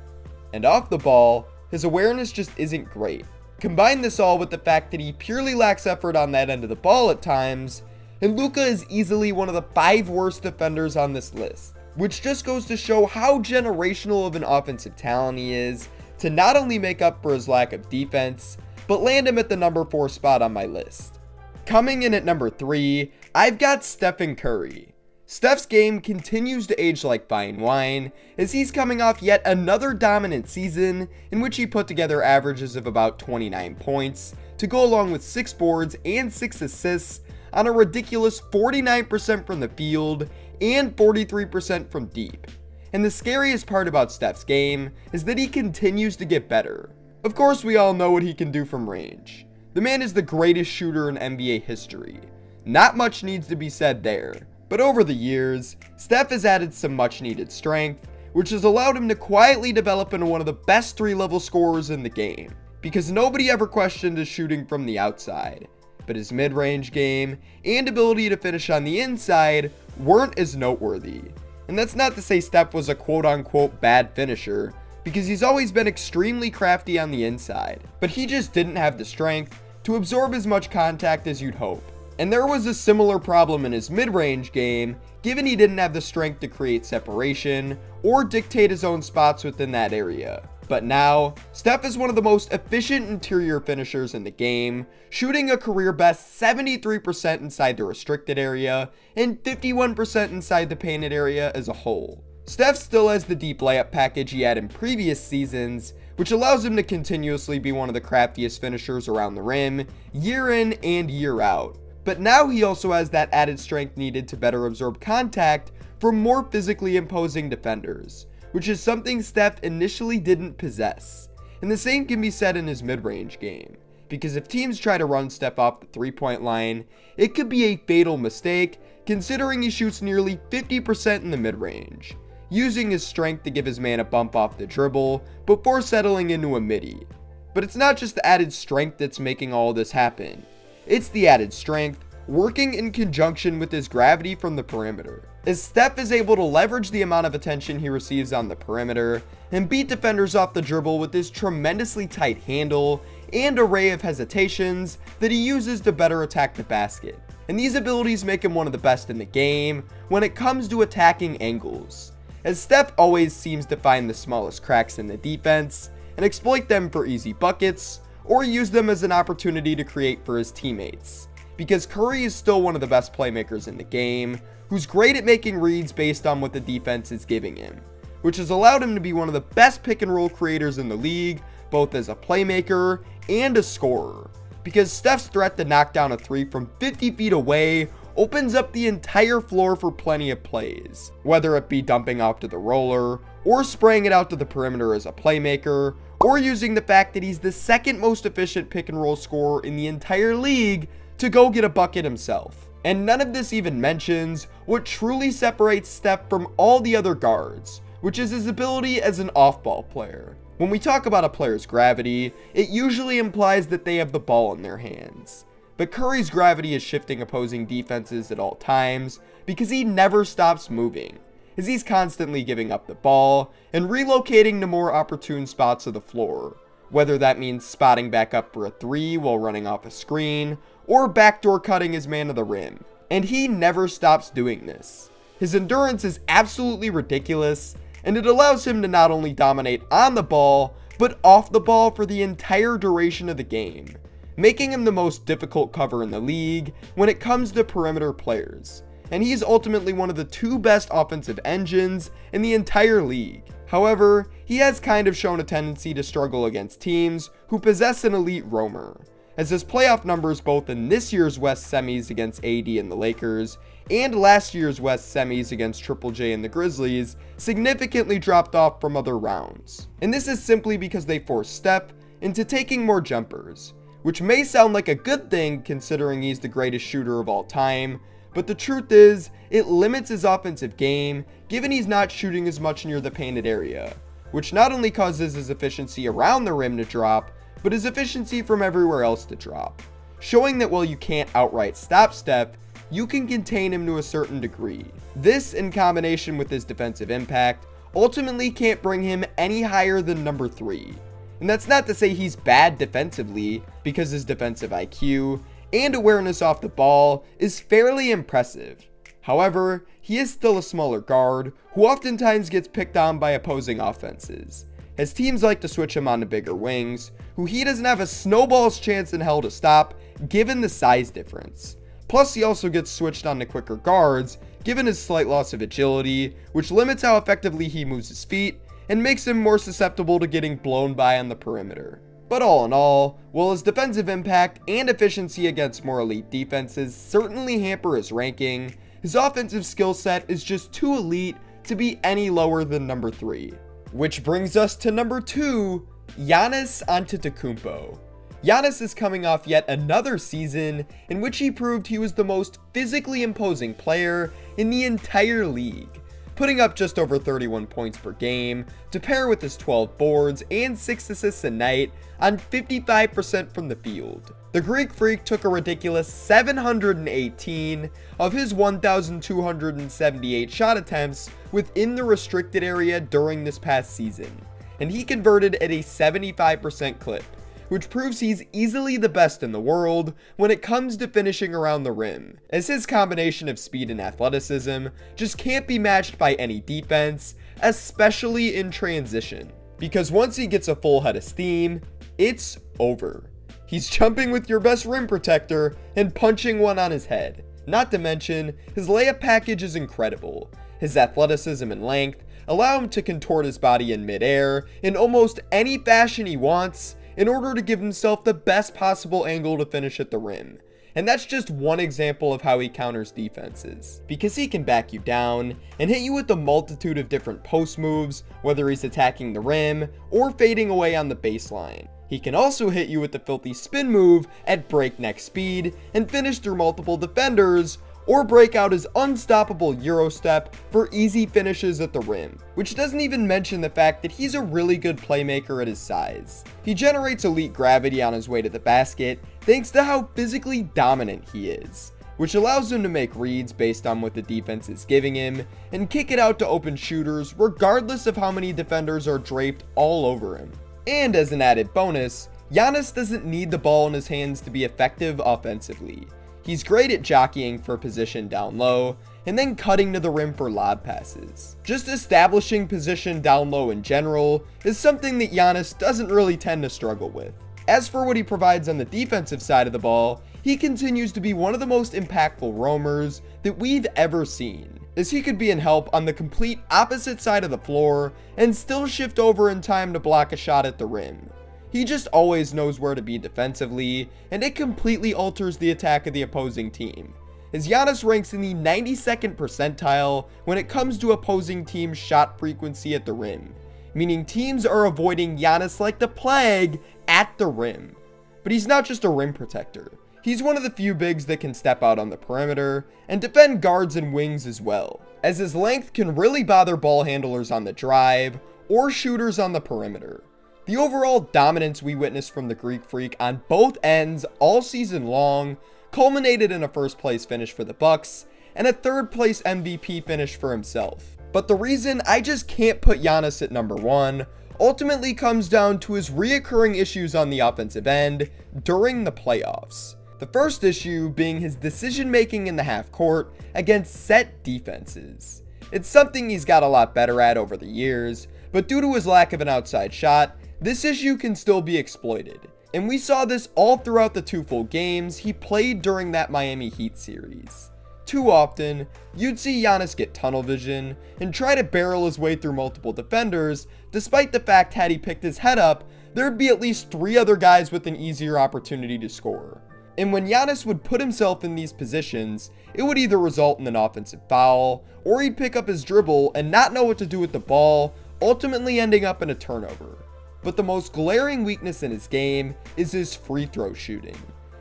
And off the ball, his awareness just isn't great. Combine this all with the fact that he purely lacks effort on that end of the ball at times, and Luka is easily one of the 5 worst defenders on this list, which just goes to show how generational of an offensive talent he is to not only make up for his lack of defense, but land him at the number 4 spot on my list. Coming in at number 3, I've got Stephen Curry. Steph's game continues to age like fine wine, as he's coming off yet another dominant season in which he put together averages of about 29 points to go along with 6 boards and 6 assists on a ridiculous 49% from the field and 43% from deep. And the scariest part about Steph's game is that he continues to get better. Of course, we all know what he can do from range. The man is the greatest shooter in NBA history. Not much needs to be said there. But over the years, Steph has added some much needed strength, which has allowed him to quietly develop into one of the best 3-level scorers in the game, because nobody ever questioned his shooting from the outside, but his mid-range game and ability to finish on the inside weren't as noteworthy. And that's not to say Steph was a quote-unquote bad finisher, because he's always been extremely crafty on the inside, but he just didn't have the strength to absorb as much contact as you'd hope. And there was a similar problem in his mid-range game, given he didn't have the strength to create separation or dictate his own spots within that area. But now, Steph is one of the most efficient interior finishers in the game, shooting a career best 73% inside the restricted area and 51% inside the painted area as a whole. Steph still has the deep layup package he had in previous seasons, which allows him to continuously be one of the craftiest finishers around the rim, year in and year out. But now he also has that added strength needed to better absorb contact from more physically imposing defenders, which is something Steph initially didn't possess. And the same can be said in his mid-range game, because if teams try to run Steph off the 3-point line, it could be a fatal mistake considering he shoots nearly 50% in the mid-range, using his strength to give his man a bump off the dribble before settling into a midi. But it's not just the added strength that's making all this happen. It's the added strength working in conjunction with his gravity from the perimeter, as Steph is able to leverage the amount of attention he receives on the perimeter and beat defenders off the dribble with his tremendously tight handle and array of hesitations that he uses to better attack the basket. And these abilities make him one of the best in the game when it comes to attacking angles, as Steph always seems to find the smallest cracks in the defense and exploit them for easy buckets, or use them as an opportunity to create for his teammates, because Curry is still one of the best playmakers in the game, who's great at making reads based on what the defense is giving him, which has allowed him to be one of the best pick and roll creators in the league, both as a playmaker and a scorer, because Steph's threat to knock down a 3 from 50 feet away opens up the entire floor for plenty of plays, whether it be dumping off to the roller, or spraying it out to the perimeter as a playmaker, or using the fact that he's the second most efficient pick and roll scorer in the entire league to go get a bucket himself. And none of this even mentions what truly separates Steph from all the other guards, which is his ability as an off-ball player. When we talk about a player's gravity, it usually implies that they have the ball in their hands. but Curry's gravity is shifting opposing defenses at all times because he never stops moving, as he's constantly giving up the ball and relocating to more opportune spots of the floor, whether that means spotting back up for a 3 while running off a screen, or backdoor cutting his man to the rim. And he never stops doing this. His endurance is absolutely ridiculous, and it allows him to not only dominate on the ball, but off the ball for the entire duration of the game, making him the most difficult cover in the league when it comes to perimeter players. And he's ultimately one of the 2 best offensive engines in the entire league. However, he has kind of shown a tendency to struggle against teams who possess an elite roamer, as his playoff numbers both in this year's West semis against AD and the Lakers, and last year's West semis against Triple J and the Grizzlies significantly dropped off from other rounds. And this is simply because they force Steph into taking more jumpers, which may sound like a good thing considering he's the greatest shooter of all time, but the truth is, it limits his offensive game given he's not shooting as much near the painted area, which not only causes his efficiency around the rim to drop, but his efficiency from everywhere else to drop, showing that while you can't outright stop Steph, you can contain him to a certain degree. This, in combination with his defensive impact, ultimately can't bring him any higher than number 3. And that's not to say he's bad defensively, because his defensive IQ and awareness off the ball is fairly impressive. However, he is still a smaller guard who oftentimes gets picked on by opposing offenses, as teams like to switch him onto bigger wings, who he doesn't have a snowball's chance in hell to stop given the size difference. Plus, he also gets switched onto quicker guards given his slight loss of agility, which limits how effectively he moves his feet and makes him more susceptible to getting blown by on the perimeter. But all in all, while his defensive impact and efficiency against more elite defenses certainly hamper his ranking, his offensive skill set is just too elite to be any lower than number 3. Which brings us to number 2, Giannis Antetokounmpo. Giannis is coming off yet another season in which he proved he was the most physically imposing player in the entire league, putting up just over 31 points per game to pair with his 12 boards and 6 assists a night on 55% from the field. The Greek Freak took a ridiculous 718 of his 1,278 shot attempts within the restricted area during this past season, and he converted at a 75% clip, which proves he's easily the best in the world when it comes to finishing around the rim, as his combination of speed and athleticism just can't be matched by any defense, especially in transition. Because once he gets a full head of steam, it's over. He's jumping with your best rim protector and punching one on his head. Not to mention, his layup package is incredible. His athleticism and length allow him to contort his body in midair in almost any fashion he wants, in order to give himself the best possible angle to finish at the rim. And that's just one example of how he counters defenses, because he can back you down and hit you with a multitude of different post moves, whether he's attacking the rim or fading away on the baseline. He can also hit you with the filthy spin move at breakneck speed and finish through multiple defenders, or break out his unstoppable Euro step for easy finishes at the rim, which doesn't even mention the fact that he's a really good playmaker at his size. He generates elite gravity on his way to the basket thanks to how physically dominant he is, which allows him to make reads based on what the defense is giving him and kick it out to open shooters regardless of how many defenders are draped all over him. And as an added bonus, Giannis doesn't need the ball in his hands to be effective offensively. He's great at jockeying for position down low, and then cutting to the rim for lob passes. Just establishing position down low in general is something that Giannis doesn't really tend to struggle with. As for what he provides on the defensive side of the ball, he continues to be one of the most impactful roamers that we've ever seen, as he could be in help on the complete opposite side of the floor and still shift over in time to block a shot at the rim. He just always knows where to be defensively, and it completely alters the attack of the opposing team, as Giannis ranks in the 92nd percentile when it comes to opposing teams' shot frequency at the rim, meaning teams are avoiding Giannis like the plague at the rim. But he's not just a rim protector. He's one of the few bigs that can step out on the perimeter and defend guards and wings as well, as his length can really bother ball handlers on the drive or shooters on the perimeter. The overall dominance we witnessed from the Greek Freak on both ends all season long culminated in a first place finish for the Bucks and a third place MVP finish for himself. But the reason I just can't put Giannis at number 1 ultimately comes down to his reoccurring issues on the offensive end during the playoffs. The first issue being his decision making in the half court against set defenses. It's something he's got a lot better at over the years, but due to his lack of an outside shot, this issue can still be exploited. And we saw this all throughout the 2 full games he played during that Miami Heat series. Too often, you'd see Giannis get tunnel vision and try to barrel his way through multiple defenders, despite the fact had he picked his head up, there'd be at least 3 other guys with an easier opportunity to score. And when Giannis would put himself in these positions, it would either result in an offensive foul, or he'd pick up his dribble and not know what to do with the ball, ultimately ending up in a turnover. But the most glaring weakness in his game is his free throw shooting.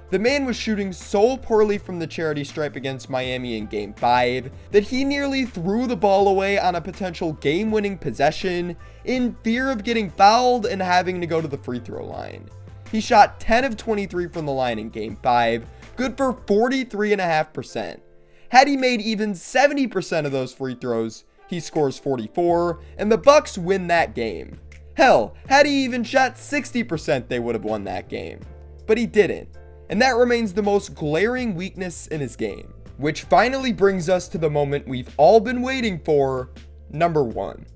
The man was shooting so poorly from the charity stripe against Miami in Game 5 that he nearly threw the ball away on a potential game-winning possession in fear of getting fouled and having to go to the free throw line. He shot 10 of 23 from the line in Game 5, good for 43.5%. Had he made even 70% of those free throws, he scores 44, and the Bucks win that game. Hell, had he even shot 60%, they would have won that game. But he didn't. And that remains the most glaring weakness in his game. Which finally brings us to the moment we've all been waiting for, number 1.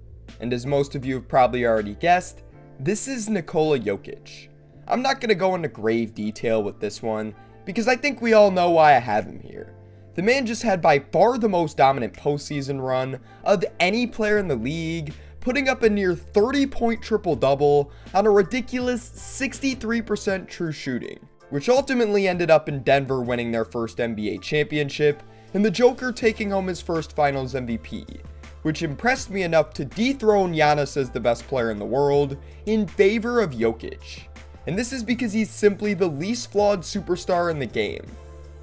And as most of you have probably already guessed, this is Nikola Jokic. I'm not going to go into grave detail with this one, because I think we all know why I have him here. The man just had by far the most dominant postseason run of any player in the league, putting up a near 30-point triple-double on a ridiculous 63% true shooting, which ultimately ended up in Denver winning their first NBA championship, and the Joker taking home his first Finals MVP, which impressed me enough to dethrone Giannis as the best player in the world in favor of Jokic. And this is because he's simply the least flawed superstar in the game.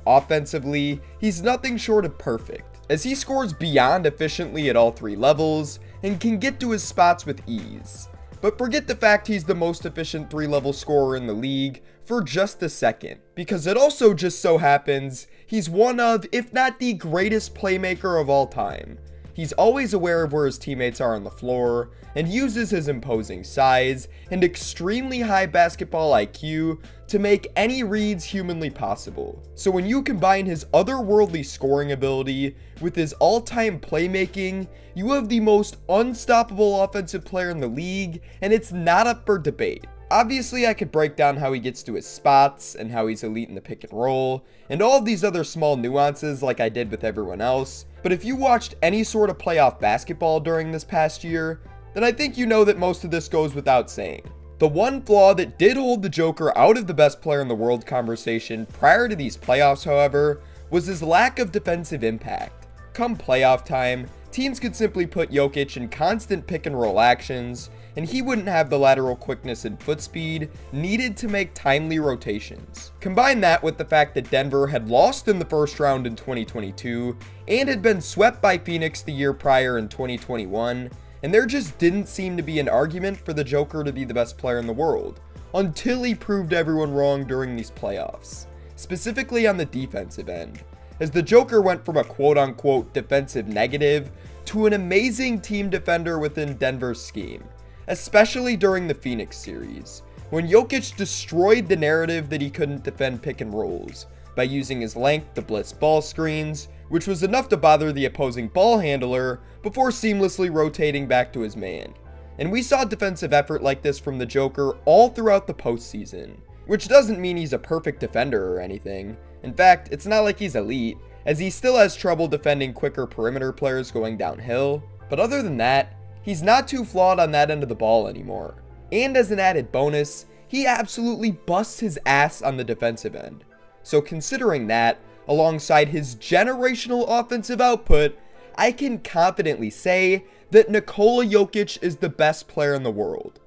Offensively, he's nothing short of perfect, as he scores beyond efficiently at all 3 levels and can get to his spots with ease. But forget the fact he's the most efficient 3-level scorer in the league for just a second, because it also just so happens he's one of, if not the greatest playmaker of all time. He's always aware of where his teammates are on the floor, and uses his imposing size and extremely high basketball IQ to make any reads humanly possible. So when you combine his otherworldly scoring ability with his all-time playmaking, you have the most unstoppable offensive player in the league, and it's not up for debate. Obviously, I could break down how he gets to his spots and how he's elite in the pick and roll, and all of these other small nuances like I did with everyone else, but if you watched any sort of playoff basketball during this past year, then I think you know that most of this goes without saying. The one flaw that did hold the Joker out of the best player in the world conversation prior to these playoffs, however, was his lack of defensive impact. Come playoff time, teams could simply put Jokic in constant pick and roll actions, and he wouldn't have the lateral quickness and foot speed needed to make timely rotations. Combine that with the fact that Denver had lost in the first round in 2022 and had been swept by Phoenix the year prior in 2021, and there just didn't seem to be an argument for the Joker to be the best player in the world, until he proved everyone wrong during these playoffs, specifically on the defensive end, as the Joker went from a quote-unquote defensive negative to an amazing team defender within Denver's scheme, especially during the Phoenix series, when Jokic destroyed the narrative that he couldn't defend pick and rolls by using his length to blitz ball screens, which was enough to bother the opposing ball handler before seamlessly rotating back to his man. And we saw defensive effort like this from the Joker all throughout the postseason, which doesn't mean he's a perfect defender or anything. In fact, it's not like he's elite, as he still has trouble defending quicker perimeter players going downhill, but other than that, he's not too flawed on that end of the ball anymore. And as an added bonus, he absolutely busts his ass on the defensive end. So considering that, alongside his generational offensive output, I can confidently say that Nikola Jokic is the best player in the world.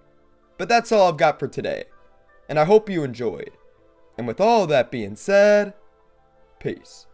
But that's all I've got for today, and I hope you enjoyed. And with all that being said, peace.